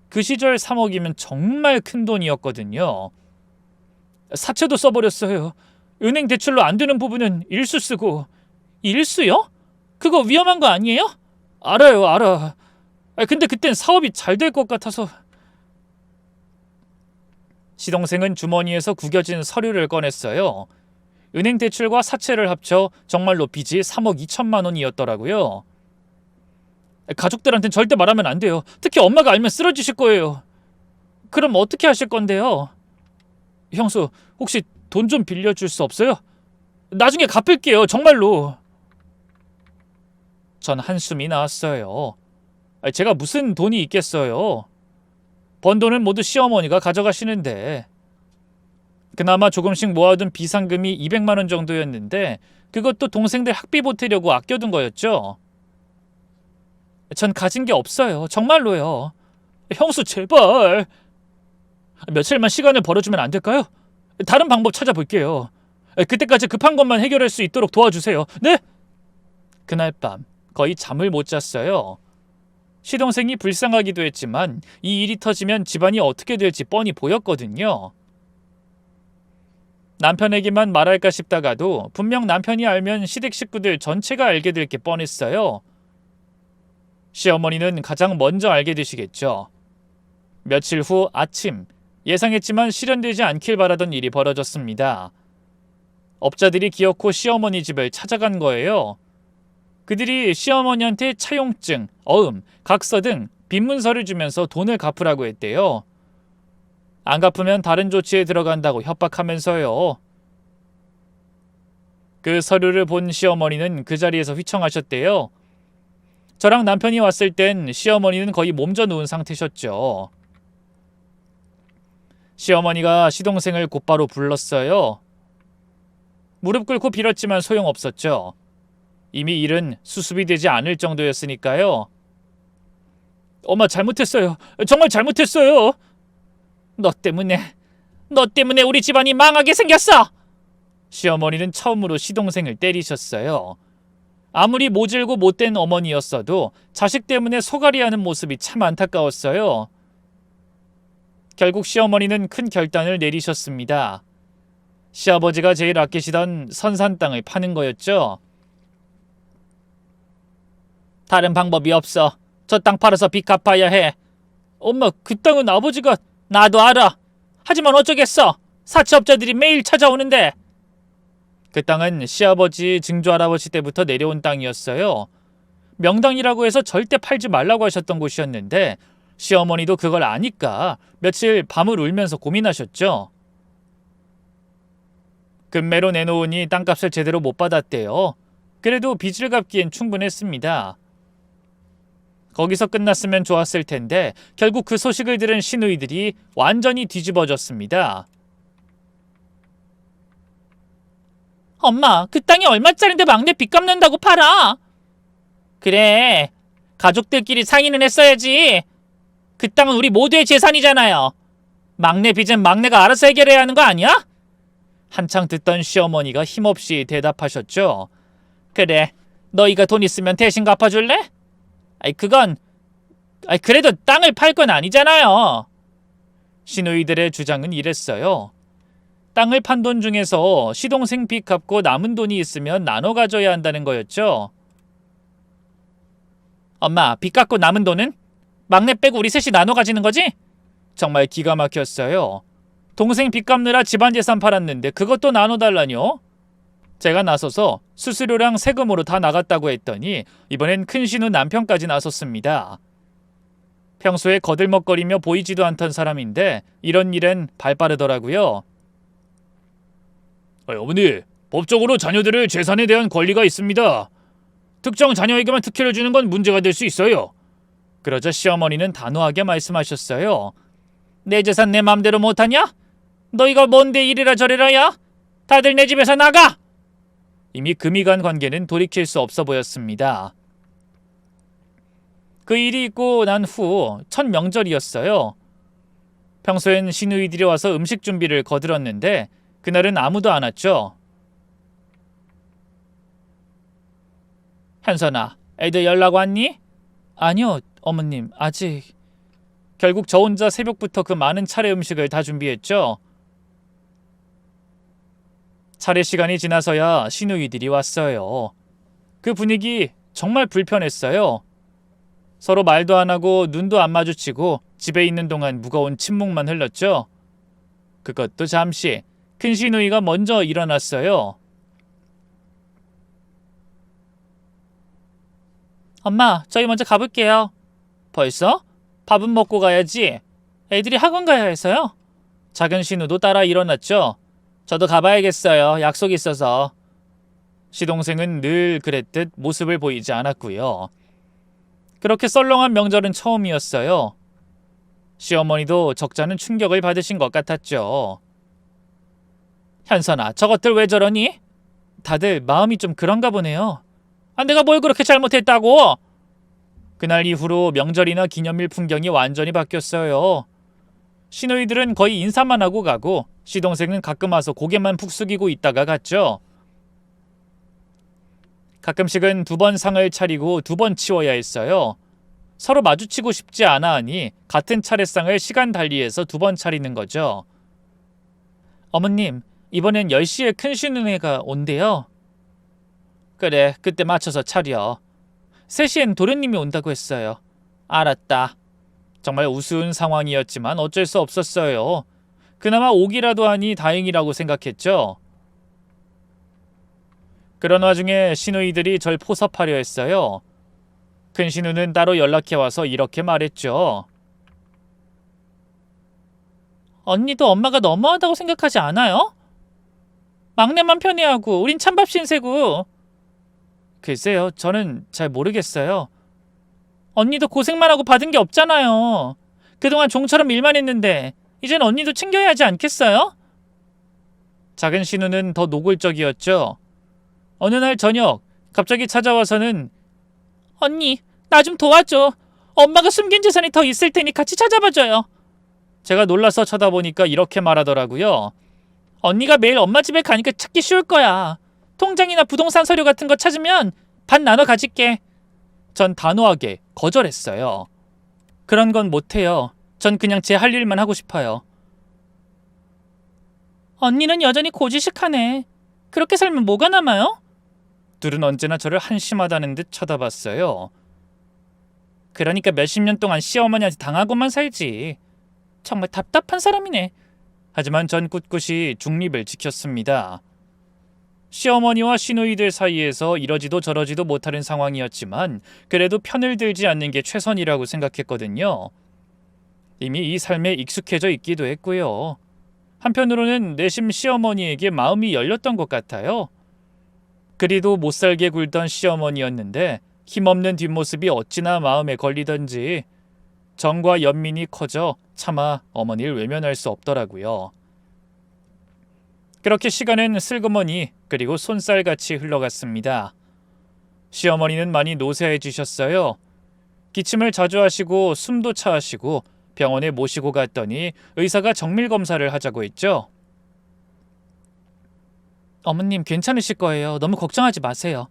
그 시절 3억이면 정말 큰 돈이었거든요. 사채도 써버렸어요. 은행 대출로 안 되는 부분은 일수 쓰고. 일수요? 그거 위험한 거 아니에요? 알아. 근데 그땐 사업이 잘 될 것 같아서. 시동생은 주머니에서 구겨진 서류를 꺼냈어요. 은행 대출과 사채를 합쳐 정말로 빚이 3억 2천만 원이었더라고요. 가족들한텐 절대 말하면 안 돼요. 특히 엄마가 알면 쓰러지실 거예요. 그럼 어떻게 하실 건데요? 형수, 혹시 돈 좀 빌려줄 수 없어요? 나중에 갚을게요. 정말로. 전 한숨이 나왔어요. 제가 무슨 돈이 있겠어요. 번 돈은 모두 시어머니가 가져가시는데. 그나마 조금씩 모아둔 비상금이 200만 원 정도였는데 그것도 동생들 학비 보태려고 아껴둔 거였죠. 전 가진 게 없어요. 정말로요. 형수 제발. 며칠만 시간을 벌어주면 안 될까요? 다른 방법 찾아볼게요. 그때까지 급한 것만 해결할 수 있도록 도와주세요. 네? 그날 밤 거의 잠을 못 잤어요. 시동생이 불쌍하기도 했지만 이 일이 터지면 집안이 어떻게 될지 뻔히 보였거든요. 남편에게만 말할까 싶다가도 분명 남편이 알면 시댁 식구들 전체가 알게 될 게 뻔했어요. 시어머니는 가장 먼저 알게 되시겠죠. 며칠 후 아침, 예상했지만 실현되지 않길 바라던 일이 벌어졌습니다. 업자들이 기어코 시어머니 집을 찾아간 거예요. 그들이 시어머니한테 차용증, 어음, 각서 등 빈문서를 주면서 돈을 갚으라고 했대요. 안 갚으면 다른 조치에 들어간다고 협박하면서요. 그 서류를 본 시어머니는 그 자리에서 휘청하셨대요. 저랑 남편이 왔을 땐 시어머니는 거의 몸져 누운 상태셨죠. 시어머니가 시동생을 곧바로 불렀어요. 무릎 꿇고 빌었지만 소용없었죠. 이미 일은 수습이 되지 않을 정도였으니까요. 엄마 잘못했어요. 정말 잘못했어요. 너 때문에 우리 집안이 망하게 생겼어. 시어머니는 처음으로 시동생을 때리셨어요. 아무리 모질고 못된 어머니였어도 자식 때문에 소갈이하는 모습이 참 안타까웠어요. 결국 시어머니는 큰 결단을 내리셨습니다. 시아버지가 제일 아끼시던 선산 땅을 파는 거였죠. 다른 방법이 없어. 저 땅 팔아서 빚 갚아야 해. 엄마, 그 땅은 아버지가... 나도 알아. 하지만 어쩌겠어. 사채업자들이 매일 찾아오는데. 그 땅은 시아버지, 증조할아버지 때부터 내려온 땅이었어요. 명당이라고 해서 절대 팔지 말라고 하셨던 곳이었는데 시어머니도 그걸 아니까 며칠 밤을 울면서 고민하셨죠. 금매로 내놓으니 땅값을 제대로 못 받았대요. 그래도 빚을 갚기엔 충분했습니다. 거기서 끝났으면 좋았을 텐데 결국 그 소식을 들은 시누이들이 완전히 뒤집어졌습니다. 엄마, 그 땅이 얼마짜린데 막내 빚 갚는다고 팔아? 그래, 가족들끼리 상의는 했어야지. 그 땅은 우리 모두의 재산이잖아요. 막내 빚은 막내가 알아서 해결해야 하는 거 아니야? 한창 듣던 시어머니가 힘없이 대답하셨죠. 그래, 너희가 돈 있으면 대신 갚아줄래? 그래도 땅을 팔 건 아니잖아요. 시누이들의 주장은 이랬어요. 땅을 판 돈 중에서 시동생 빚 갚고 남은 돈이 있으면 나눠 가져야 한다는 거였죠. 엄마, 빚 갚고 남은 돈은? 막내 빼고 우리 셋이 나눠 가지는 거지? 정말 기가 막혔어요. 동생 빚 갚느라 집안 재산 팔았는데 그것도 나눠달라뇨? 제가 나서서 수수료랑 세금으로 다 나갔다고 했더니 이번엔 큰신우 남편까지 나섰습니다. 평소에 거들먹거리며 보이지도 않던 사람인데 이런 일엔 발 빠르더라고요. 어머니, 법적으로 자녀들의 재산에 대한 권리가 있습니다. 특정 자녀에게만 특혜를 주는 건 문제가 될 수 있어요. 그러자 시어머니는 단호하게 말씀하셨어요. 내 재산 내 맘대로 못하냐? 너희가 뭔데 이래라 저래라야? 다들 내 집에서 나가! 이미 금이 간 관계는 돌이킬 수 없어 보였습니다. 그 일이 있고 난 후 첫 명절이었어요. 평소엔 시누이들이 와서 음식 준비를 거들었는데 그날은 아무도 안 왔죠. 현선아, 애들 연락 왔니? 아니요, 어머님, 아직. 결국 저 혼자 새벽부터 그 많은 차례 음식을 다 준비했죠. 차례 시간이 지나서야 시누이들이 왔어요. 그 분위기 정말 불편했어요. 서로 말도 안 하고 눈도 안 마주치고 집에 있는 동안 무거운 침묵만 흘렀죠. 그것도 잠시. 큰 시누이가 먼저 일어났어요. 엄마, 저희 먼저 가볼게요. 벌써? 밥은 먹고 가야지. 애들이 학원 가야 해서요. 작은 신우도 따라 일어났죠. 저도 가봐야겠어요. 약속이 있어서. 시동생은 늘 그랬듯 모습을 보이지 않았고요. 그렇게 썰렁한 명절은 처음이었어요. 시어머니도 적잖은 충격을 받으신 것 같았죠. 현선아, 저것들 왜 저러니? 다들 마음이 좀 그런가 보네요. 내가 뭘 그렇게 잘못했다고? 그날 이후로 명절이나 기념일 풍경이 완전히 바뀌었어요. 시누이들은 거의 인사만 하고 가고 시동생은 가끔 와서 고개만 푹 숙이고 있다가 갔죠. 가끔씩은 2번 상을 차리고 2번 치워야 했어요. 서로 마주치고 싶지 않아 하니 같은 차례상을 시간 달리해서 2번 차리는 거죠. 어머님, 이번엔 10시에 큰 시누이가 온대요. 그래, 그때 맞춰서 차려. 3시엔 도련님이 온다고 했어요. 알았다. 정말 우스운 상황이었지만 어쩔 수 없었어요. 그나마 오기라도 하니 다행이라고 생각했죠. 그런 와중에 시누이들이 절 포섭하려 했어요. 큰 시누는 따로 연락해와서 이렇게 말했죠. 언니도 엄마가 너무하다고 생각하지 않아요? 막내만 편애하고 우린 찬밥 신세고. 글쎄요, 저는 잘 모르겠어요. 언니도 고생만 하고 받은 게 없잖아요. 그동안 종처럼 일만 했는데 이젠 언니도 챙겨야 하지 않겠어요? 작은 신우는 더 노골적이었죠. 어느 날 저녁 갑자기 찾아와서는 언니, 나 좀 도와줘. 엄마가 숨긴 재산이 더 있을 테니 같이 찾아봐줘요. 제가 놀라서 쳐다보니까 이렇게 말하더라고요. 언니가 매일 엄마 집에 가니까 찾기 쉬울 거야. 통장이나 부동산 서류 같은 거 찾으면 반 나눠 가질게. 전 단호하게 거절했어요. 그런 건 못해요. 전 그냥 제 할 일만 하고 싶어요. 언니는 여전히 고지식하네. 그렇게 살면 뭐가 남아요? 둘은 언제나 저를 한심하다는 듯 쳐다봤어요. 그러니까 몇십 년 동안 시어머니한테 당하고만 살지. 정말 답답한 사람이네. 하지만 전 꿋꿋이 중립을 지켰습니다. 시어머니와 시누이들 사이에서 이러지도 저러지도 못하는 상황이었지만 그래도 편을 들지 않는 게 최선이라고 생각했거든요. 이미 이 삶에 익숙해져 있기도 했고요. 한편으로는 내심 시어머니에게 마음이 열렸던 것 같아요. 그리도 못살게 굴던 시어머니였는데 힘없는 뒷모습이 어찌나 마음에 걸리던지 정과 연민이 커져 차마 어머니를 외면할 수 없더라고요. 그렇게 시간은 슬그머니 그리고 손살같이 흘러갔습니다. 시어머니는 많이 노쇠해지셨어요. 기침을 자주 하시고 숨도 차하시고 병원에 모시고 갔더니 의사가 정밀 검사를 하자고 했죠. 어머님 괜찮으실 거예요. 너무 걱정하지 마세요.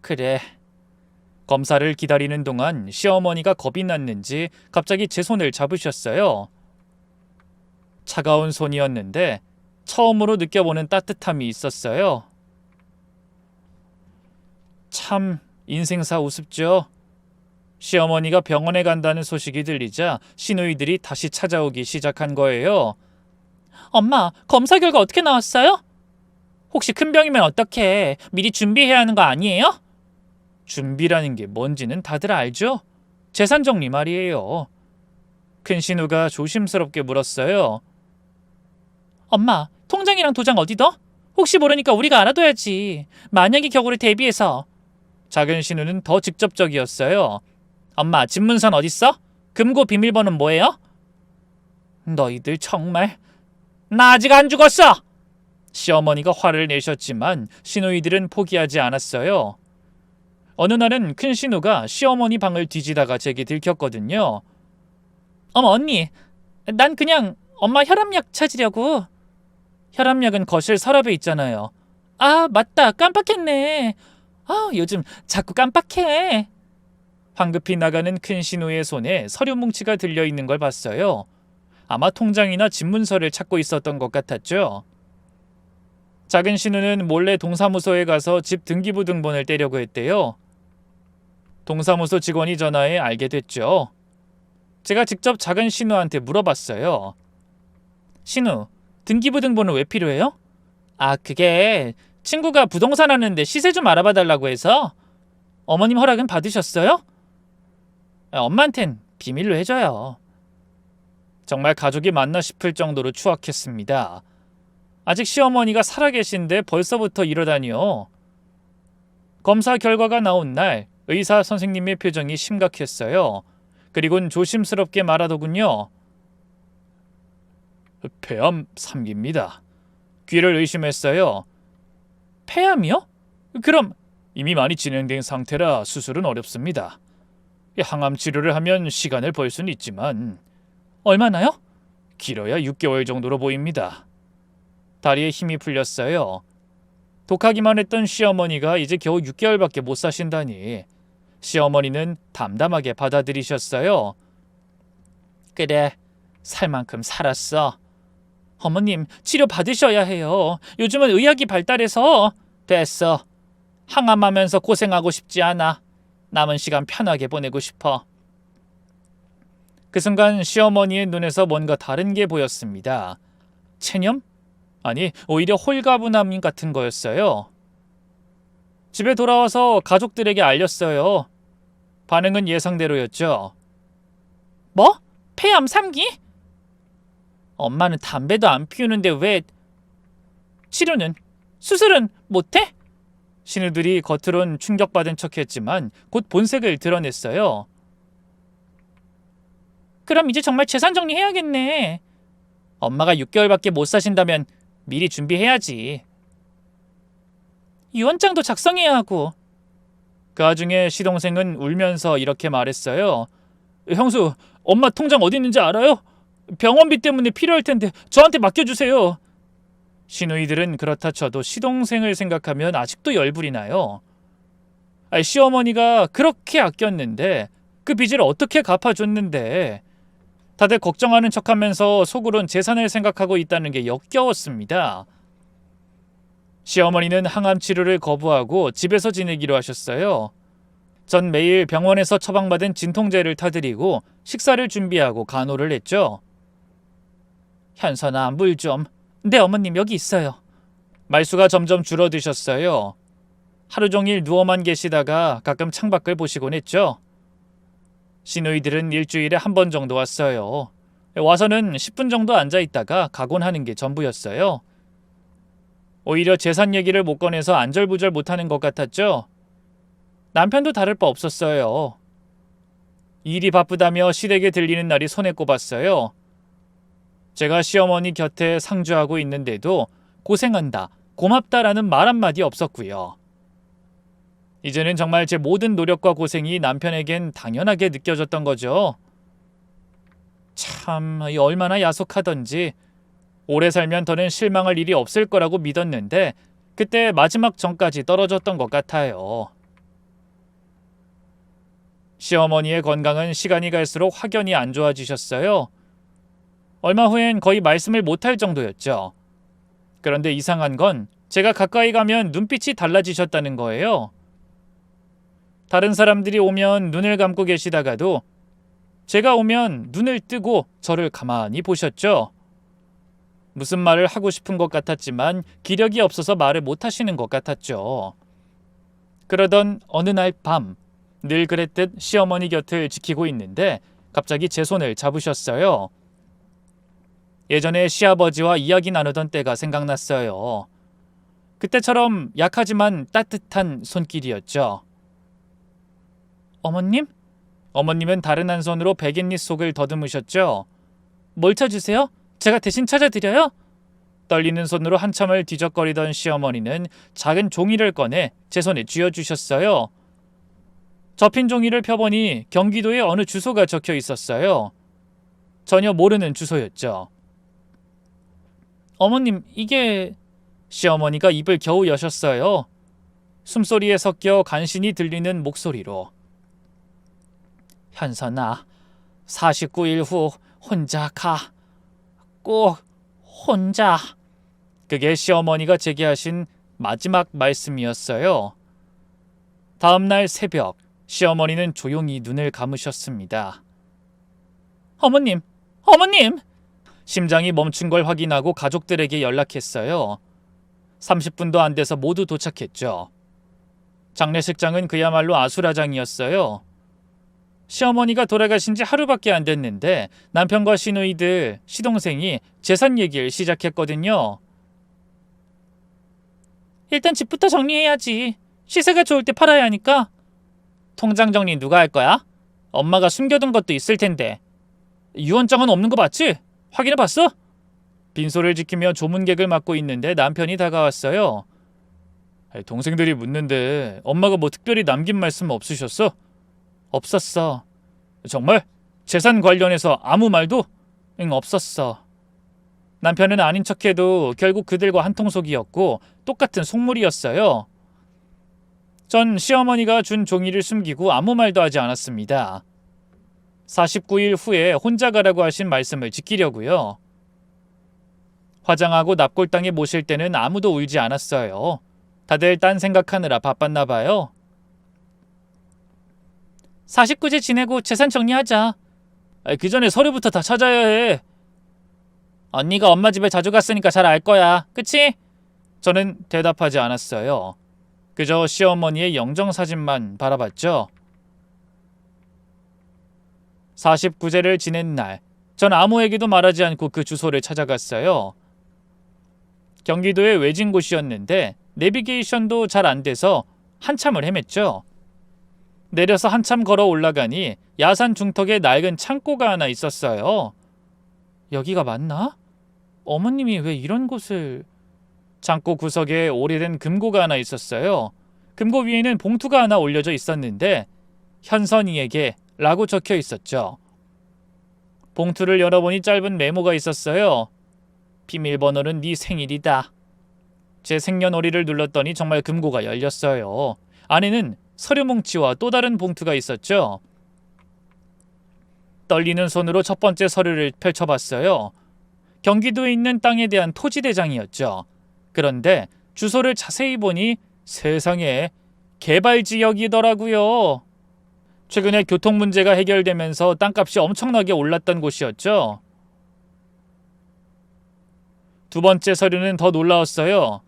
그래. 검사를 기다리는 동안 시어머니가 겁이 났는지 갑자기 제 손을 잡으셨어요. 차가운 손이었는데 처음으로 느껴보는 따뜻함이 있었어요. 참 인생사 우습죠. 시어머니가 병원에 간다는 소식이 들리자 시누이들이 다시 찾아오기 시작한 거예요. 엄마, 검사 결과 어떻게 나왔어요? 혹시 큰 병이면 어떡해? 미리 준비해야 하는 거 아니에요? 준비라는 게 뭔지는 다들 알죠? 재산 정리 말이에요. 큰 신우가 조심스럽게 물었어요. 엄마, 통장이랑 도장 어디더? 혹시 모르니까 우리가 알아둬야지. 만약의 경우를 대비해서. 작은 신우는 더 직접적이었어요. 엄마, 집문선 어딨어? 금고 비밀번호는 뭐예요? 너희들 정말. 나 아직 안 죽었어! 시어머니가 화를 내셨지만 시누이들은 포기하지 않았어요. 어느 날은 큰 신우가 시어머니 방을 뒤지다가 제게 들켰거든요. 어머, 언니, 난 그냥 엄마 혈압약 찾으려고. 혈압약은 거실 서랍에 있잖아요. 아, 맞다. 깜빡했네. 요즘 자꾸 깜빡해. 황급히 나가는 큰 신우의 손에 서류 뭉치가 들려있는 걸 봤어요. 아마 통장이나 집문서를 찾고 있었던 것 같았죠. 작은 신우는 몰래 동사무소에 가서 집 등기부 등본을 떼려고 했대요. 동사무소 직원이 전화해 알게 됐죠. 제가 직접 작은 신우한테 물어봤어요. 신우, 등기부 등본은 왜 필요해요? 아, 그게 친구가 부동산 하는데 시세 좀 알아봐 달라고 해서. 어머님 허락은 받으셨어요? 엄마한텐 비밀로 해줘요. 정말 가족이 맞나 싶을 정도로 추악했습니다. 아직 시어머니가 살아계신데 벌써부터 이러다니요. 검사 결과가 나온 날 의사 선생님의 표정이 심각했어요. 그리곤 조심스럽게 말하더군요. 폐암 3기입니다. 귀를 의심했어요. 폐암이요? 그럼 이미 많이 진행된 상태라 수술은 어렵습니다. 항암 치료를 하면 시간을 벌 수는 있지만 얼마나요? 길어야 6개월 정도로 보입니다. 다리에 힘이 풀렸어요. 독하기만 했던 시어머니가 이제 겨우 6개월밖에 못 사신다니. 시어머니는 담담하게 받아들이셨어요. 그래, 살 만큼 살았어. 어머님, 치료 받으셔야 해요. 요즘은 의학이 발달해서. 됐어. 항암하면서 고생하고 싶지 않아. 남은 시간 편하게 보내고 싶어. 그 순간 시어머니의 눈에서 뭔가 다른 게 보였습니다. 체념? 아니, 오히려 홀가분함 같은 거였어요. 집에 돌아와서 가족들에게 알렸어요. 반응은 예상대로였죠. 뭐? 폐암 3기? 엄마는 담배도 안 피우는데 왜... 치료는? 수술은 못해? 신우들이 겉으론 충격받은 척했지만 곧 본색을 드러냈어요. 그럼 이제 정말 재산 정리해야겠네. 엄마가 6개월밖에 못 사신다면 미리 준비해야지. 유언장도 작성해야 하고. 그 와중에 시동생은 울면서 이렇게 말했어요. 형수, 엄마 통장 어디 있는지 알아요? 병원비 때문에 필요할 텐데 저한테 맡겨주세요. 시누이들은 그렇다 쳐도 시동생을 생각하면 아직도 열불이 나요. 시어머니가 그렇게 아꼈는데 그 빚을 어떻게 갚아줬는데 다들 걱정하는 척하면서 속으론 재산을 생각하고 있다는 게 역겨웠습니다. 시어머니는 항암 치료를 거부하고 집에서 지내기로 하셨어요. 전 매일 병원에서 처방받은 진통제를 타드리고 식사를 준비하고 간호를 했죠. 현선아, 물 좀. 네, 어머님 여기 있어요. 말수가 점점 줄어드셨어요. 하루 종일 누워만 계시다가 가끔 창밖을 보시곤 했죠. 시누이들은 일주일에 한 번 정도 왔어요. 와서는 10분 정도 앉아 있다가 가곤 하는 게 전부였어요. 오히려 재산 얘기를 못 꺼내서 안절부절 못하는 것 같았죠. 남편도 다를 바 없었어요. 일이 바쁘다며 시댁에 들리는 날이 손에 꼽았어요. 제가 시어머니 곁에 상주하고 있는데도 고생한다, 고맙다라는 말 한마디 없었고요. 이제는 정말 제 모든 노력과 고생이 남편에겐 당연하게 느껴졌던 거죠. 참, 얼마나 야속하던지. 오래 살면 더는 실망할 일이 없을 거라고 믿었는데 그때 마지막 전까지 떨어졌던 것 같아요. 시어머니의 건강은 시간이 갈수록 확연히 안 좋아지셨어요. 얼마 후엔 거의 말씀을 못할 정도였죠. 그런데 이상한 건 제가 가까이 가면 눈빛이 달라지셨다는 거예요. 다른 사람들이 오면 눈을 감고 계시다가도 제가 오면 눈을 뜨고 저를 가만히 보셨죠. 무슨 말을 하고 싶은 것 같았지만 기력이 없어서 말을 못 하시는 것 같았죠. 그러던 어느 날 밤, 늘 그랬듯 시어머니 곁을 지키고 있는데 갑자기 제 손을 잡으셨어요. 예전에 시아버지와 이야기 나누던 때가 생각났어요. 그때처럼 약하지만 따뜻한 손길이었죠. 어머님? 어머님은 다른 한 손으로 베갯잎 속을 더듬으셨죠. 뭘 찾으세요? 제가 대신 찾아드려요? 떨리는 손으로 한참을 뒤적거리던 시어머니는 작은 종이를 꺼내 제 손에 쥐어주셨어요. 접힌 종이를 펴보니 경기도의 어느 주소가 적혀 있었어요. 전혀 모르는 주소였죠. 어머님, 이게... 시어머니가 입을 겨우 여셨어요. 숨소리에 섞여 간신히 들리는 목소리로. 현선아, 49일 후 혼자 가. 꼭 혼자. 그게 시어머니가 제게 하신 마지막 말씀이었어요. 다음 날 새벽, 시어머니는 조용히 눈을 감으셨습니다. 어머님! 어머님! 심장이 멈춘 걸 확인하고 가족들에게 연락했어요. 30분도 안 돼서 모두 도착했죠. 장례식장은 그야말로 아수라장이었어요. 시어머니가 돌아가신 지 하루밖에 안 됐는데 남편과 시누이들, 시동생이 재산 얘기를 시작했거든요. 일단 집부터 정리해야지. 시세가 좋을 때 팔아야 하니까. 통장 정리 누가 할 거야? 엄마가 숨겨둔 것도 있을 텐데. 유언장은 없는 거 맞지? 확인해봤어? 빈소를 지키며 조문객을 맡고 있는데 남편이 다가왔어요. 동생들이 묻는데 엄마가 뭐 특별히 남긴 말씀 없으셨어? 없었어. 정말? 재산 관련해서 아무 말도? 응, 없었어. 남편은 아닌 척해도 결국 그들과 한통속이었고 똑같은 속물이었어요. 전 시어머니가 준 종이를 숨기고 아무 말도 하지 않았습니다. 49일 후에 혼자 가라고 하신 말씀을 지키려고요. 화장하고 납골당에 모실 때는 아무도 울지 않았어요. 다들 딴 생각하느라 바빴나 봐요. 49제 지내고 재산 정리하자. 그 전에 서류부터 다 찾아야 해. 언니가 엄마 집에 자주 갔으니까 잘 알 거야. 그치? 저는 대답하지 않았어요. 그저 시어머니의 영정사진만 바라봤죠. 49제를 지낸 날, 전 아무에게도 말하지 않고 그 주소를 찾아갔어요. 경기도의 외진 곳이었는데 내비게이션도 잘 안 돼서 한참을 헤맸죠. 내려서 한참 걸어 올라가니 야산 중턱에 낡은 창고가 하나 있었어요. 여기가 맞나? 어머님이 왜 이런 곳을... 창고 구석에 오래된 금고가 하나 있었어요. 금고 위에는 봉투가 하나 올려져 있었는데 현선이에게 라고 적혀 있었죠. 봉투를 열어보니 짧은 메모가 있었어요. 비밀번호는 네 생일이다. 제 생년월일을 눌렀더니 정말 금고가 열렸어요. 안에는 서류 뭉치와 또 다른 봉투가 있었죠. 떨리는 손으로 첫 번째 서류를 펼쳐봤어요. 경기도에 있는 땅에 대한 토지 대장이었죠. 그런데 주소를 자세히 보니 세상에 개발지역이더라고요. 최근에 교통 문제가 해결되면서 땅값이 엄청나게 올랐던 곳이었죠. 두 번째 서류는 더 놀라웠어요.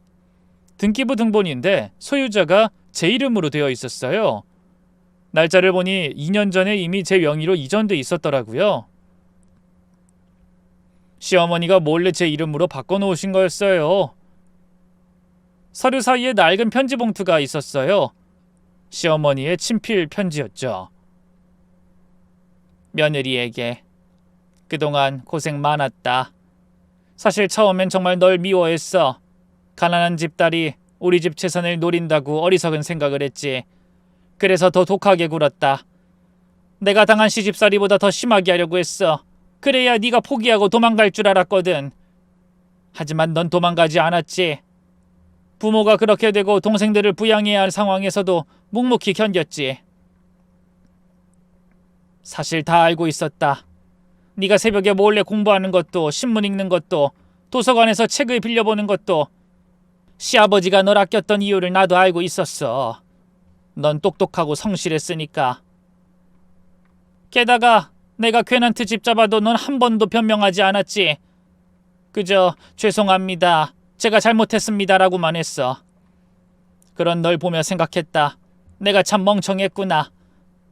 등기부 등본인데 소유자가 제 이름으로 되어 있었어요. 날짜를 보니 2년 전에 이미 제 명의로 이전돼 있었더라고요. 시어머니가 몰래 제 이름으로 바꿔놓으신 거였어요. 서류 사이에 낡은 편지 봉투가 있었어요. 시어머니의 친필 편지였죠. 며느리에게 그동안 고생 많았다. 사실 처음엔 정말 널 미워했어. 가난한 집딸이 우리 집 재산을 노린다고 어리석은 생각을 했지. 그래서 더 독하게 굴었다. 내가 당한 시집살이보다 더 심하게 하려고 했어. 그래야 네가 포기하고 도망갈 줄 알았거든. 하지만 넌 도망가지 않았지. 부모가 그렇게 되고 동생들을 부양해야 할 상황에서도 묵묵히 견뎠지. 사실 다 알고 있었다. 네가 새벽에 몰래 공부하는 것도, 신문 읽는 것도, 도서관에서 책을 빌려보는 것도 시아버지가 널 아꼈던 이유를 나도 알고 있었어. 넌 똑똑하고 성실했으니까. 게다가 내가 괜한 트집 잡아도 넌 한 번도 변명하지 않았지. 그저 죄송합니다. 제가 잘못했습니다라고만 했어. 그런 널 보며 생각했다. 내가 참 멍청했구나.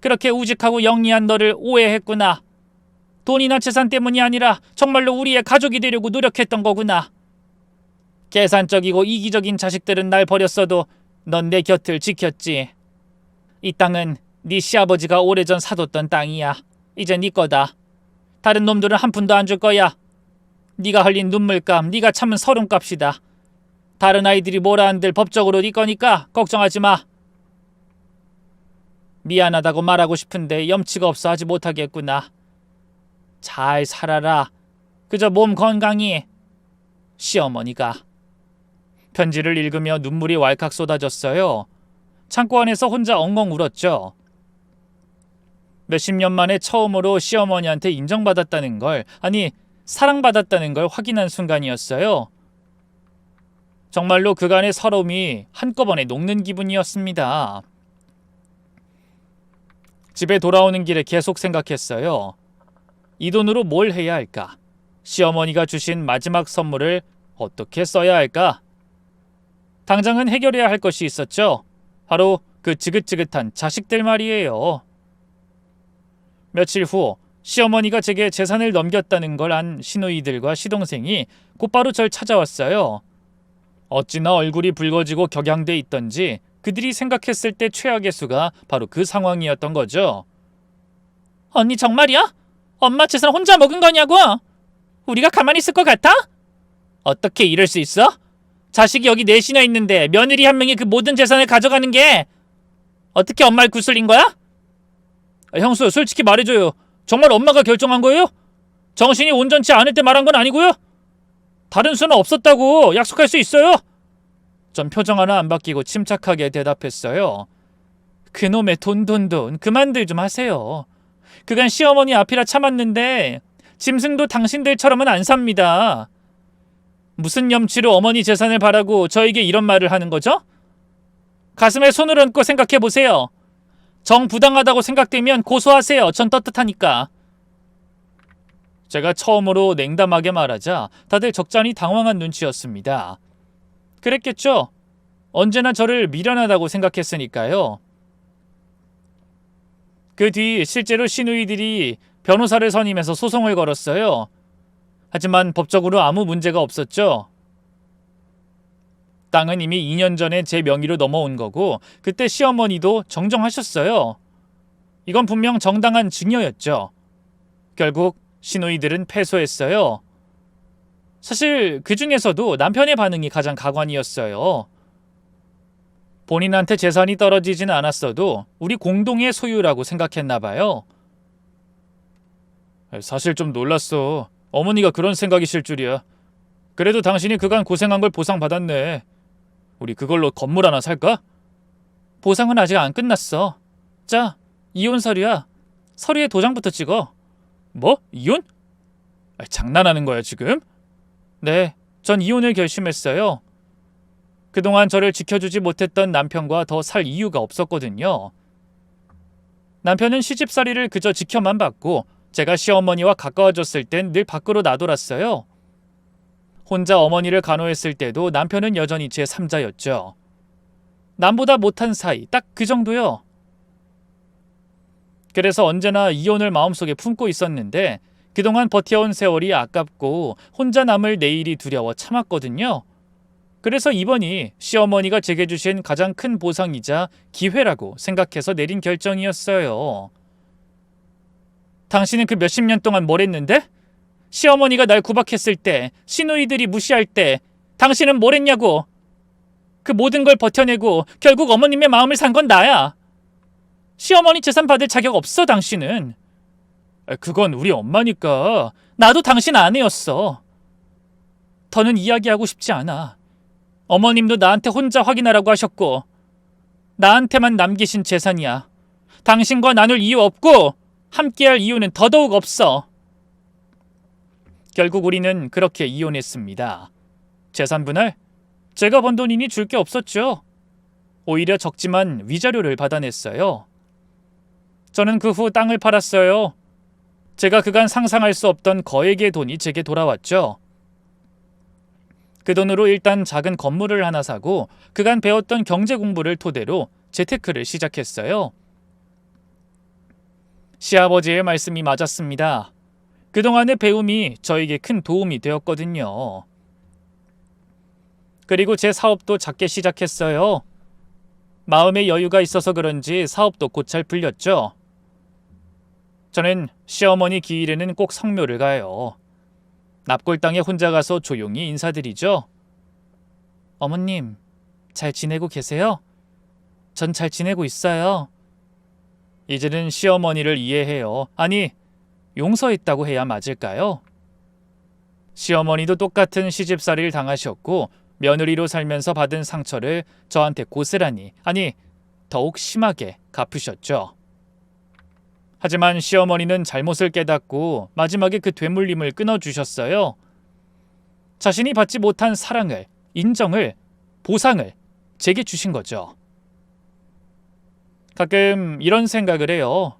그렇게 우직하고 영리한 너를 오해했구나. 돈이나 재산 때문이 아니라 정말로 우리의 가족이 되려고 노력했던 거구나. 계산적이고 이기적인 자식들은 날 버렸어도 넌 내 곁을 지켰지. 이 땅은 네 시아버지가 오래전 사뒀던 땅이야. 이제 네 거다. 다른 놈들은 한 푼도 안 줄 거야. 네가 흘린 눈물값, 네가 참은 서름값이다. 다른 아이들이 뭐라 한들 법적으로 네 거니까 걱정하지 마. 미안하다고 말하고 싶은데 염치가 없어 하지 못하겠구나. 잘 살아라. 그저 몸 건강히. 시어머니가. 편지를 읽으며 눈물이 왈칵 쏟아졌어요. 창고 안에서 혼자 엉엉 울었죠. 몇십 년 만에 처음으로 시어머니한테 인정받았다는 걸, 아니 사랑받았다는 걸 확인한 순간이었어요. 정말로 그간의 서러움이 한꺼번에 녹는 기분이었습니다. 집에 돌아오는 길에 계속 생각했어요. 이 돈으로 뭘 해야 할까? 시어머니가 주신 마지막 선물을 어떻게 써야 할까? 당장은 해결해야 할 것이 있었죠. 바로 그 지긋지긋한 자식들 말이에요. 며칠 후 시어머니가 제게 재산을 넘겼다는 걸 안 시누이들과 시동생이 곧바로 절 찾아왔어요. 어찌나 얼굴이 붉어지고 격양돼 있던지 그들이 생각했을 때 최악의 수가 바로 그 상황이었던 거죠. 언니 정말이야? 엄마 재산 혼자 먹은 거냐고? 우리가 가만히 있을 것 같아? 어떻게 이럴 수 있어? 자식이 여기 넷이나 있는데 며느리 한 명이 그 모든 재산을 가져가는 게 어떻게 엄마를 구슬린 거야? 형수, 솔직히 말해줘요. 정말 엄마가 결정한 거예요? 정신이 온전치 않을 때 말한 건 아니고요? 다른 수는 없었다고 약속할 수 있어요? 전 표정 하나 안 바뀌고 침착하게 대답했어요. 그놈의 돈 그만들 좀 하세요. 그간 시어머니 앞이라 참았는데 짐승도 당신들처럼은 안 삽니다. 무슨 염치로 어머니 재산을 바라고 저에게 이런 말을 하는 거죠? 가슴에 손을 얹고 생각해 보세요. 정부당하다고 생각되면 고소하세요. 전 떳떳하니까. 제가 처음으로 냉담하게 말하자 다들 적잖이 당황한 눈치였습니다. 그랬겠죠. 언제나 저를 미련하다고 생각했으니까요. 그 뒤 실제로 시누이들이 변호사를 선임해서 소송을 걸었어요. 하지만 법적으로 아무 문제가 없었죠. 땅은 이미 2년 전에 제 명의로 넘어온 거고 그때 시어머니도 정정하셨어요. 이건 분명 정당한 증여였죠. 결국 시누이들은 패소했어요. 사실 그 중에서도 남편의 반응이 가장 가관이었어요. 본인한테 재산이 떨어지지는 않았어도 우리 공동의 소유라고 생각했나 봐요. 사실 좀 놀랐어. 어머니가 그런 생각이실 줄이야. 그래도 당신이 그간 고생한 걸 보상받았네. 우리 그걸로 건물 하나 살까? 보상은 아직 안 끝났어. 자, 이혼 서류야. 서류에 도장부터 찍어. 뭐? 이혼? 장난하는 거야 지금? 네, 전 이혼을 결심했어요. 그동안 저를 지켜주지 못했던 남편과 더 살 이유가 없었거든요. 남편은 시집살이를 그저 지켜만 봤고 제가 시어머니와 가까워졌을 땐 늘 밖으로 나돌았어요. 혼자 어머니를 간호했을 때도 남편은 여전히 제 3자였죠. 남보다 못한 사이, 딱 그 정도요. 그래서 언제나 이혼을 마음속에 품고 있었는데 그동안 버텨온 세월이 아깝고 혼자 남을 내일이 두려워 참았거든요. 그래서 이번이 시어머니가 제게 주신 가장 큰 보상이자 기회라고 생각해서 내린 결정이었어요. 당신은 그 몇십 년 동안 뭘 했는데? 시어머니가 날 구박했을 때, 시누이들이 무시할 때 당신은 뭘 했냐고. 그 모든 걸 버텨내고 결국 어머님의 마음을 산 건 나야. 시어머니 재산 받을 자격 없어, 당신은. 그건 우리 엄마니까. 나도 당신 아내였어. 더는 이야기하고 싶지 않아. 어머님도 나한테 혼자 확인하라고 하셨고 나한테만 남기신 재산이야. 당신과 나눌 이유 없고 함께할 이유는 더더욱 없어. 결국 우리는 그렇게 이혼했습니다. 재산 분할? 제가 번 돈이니 줄 게 없었죠. 오히려 적지만 위자료를 받아냈어요. 저는 그 후 땅을 팔았어요. 제가 그간 상상할 수 없던 거액의 돈이 제게 돌아왔죠. 그 돈으로 일단 작은 건물을 하나 사고 그간 배웠던 경제 공부를 토대로 재테크를 시작했어요. 시아버지의 말씀이 맞았습니다. 그동안의 배움이 저에게 큰 도움이 되었거든요. 그리고 제 사업도 작게 시작했어요. 마음의 여유가 있어서 그런지 사업도 곧잘 풀렸죠. 저는 시어머니 기일에는 꼭 성묘를 가요. 납골당에 혼자 가서 조용히 인사드리죠. 어머님, 잘 지내고 계세요? 전 잘 지내고 있어요. 이제는 시어머니를 이해해요. 아니, 용서했다고 해야 맞을까요? 시어머니도 똑같은 시집살이를 당하셨고 며느리로 살면서 받은 상처를 저한테 고스란히, 아니 더욱 심하게 갚으셨죠. 하지만 시어머니는 잘못을 깨닫고 마지막에 그 되물림을 끊어주셨어요. 자신이 받지 못한 사랑을, 인정을, 보상을 제게 주신 거죠. 가끔 이런 생각을 해요.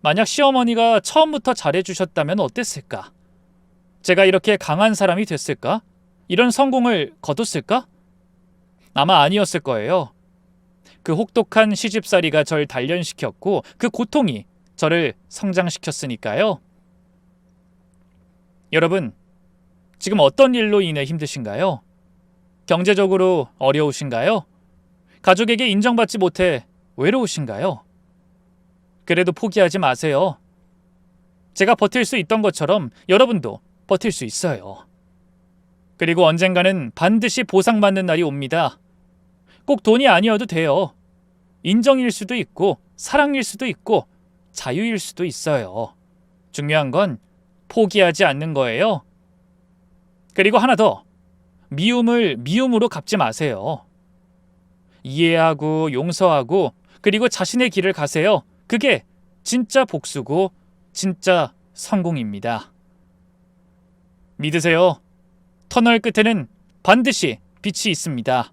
만약 시어머니가 처음부터 잘해주셨다면 어땠을까? 제가 이렇게 강한 사람이 됐을까? 이런 성공을 거뒀을까? 아마 아니었을 거예요. 그 혹독한 시집살이가 절 단련시켰고 그 고통이 저를 성장시켰으니까요. 여러분, 지금 어떤 일로 인해 힘드신가요? 경제적으로 어려우신가요? 가족에게 인정받지 못해 외로우신가요? 그래도 포기하지 마세요. 제가 버틸 수 있던 것처럼 여러분도 버틸 수 있어요. 그리고 언젠가는 반드시 보상받는 날이 옵니다. 꼭 돈이 아니어도 돼요. 인정일 수도 있고 사랑일 수도 있고 자유일 수도 있어요. 중요한 건 포기하지 않는 거예요. 그리고 하나 더. 미움을 미움으로 갚지 마세요. 이해하고 용서하고 그리고 자신의 길을 가세요. 그게 진짜 복수고 진짜 성공입니다. 믿으세요. 터널 끝에는 반드시 빛이 있습니다.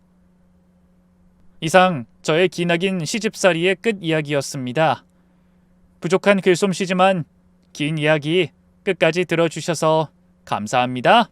이상 저의 기나긴 시집살이의 끝 이야기였습니다. 부족한 글솜씨지만 긴 이야기 끝까지 들어주셔서 감사합니다.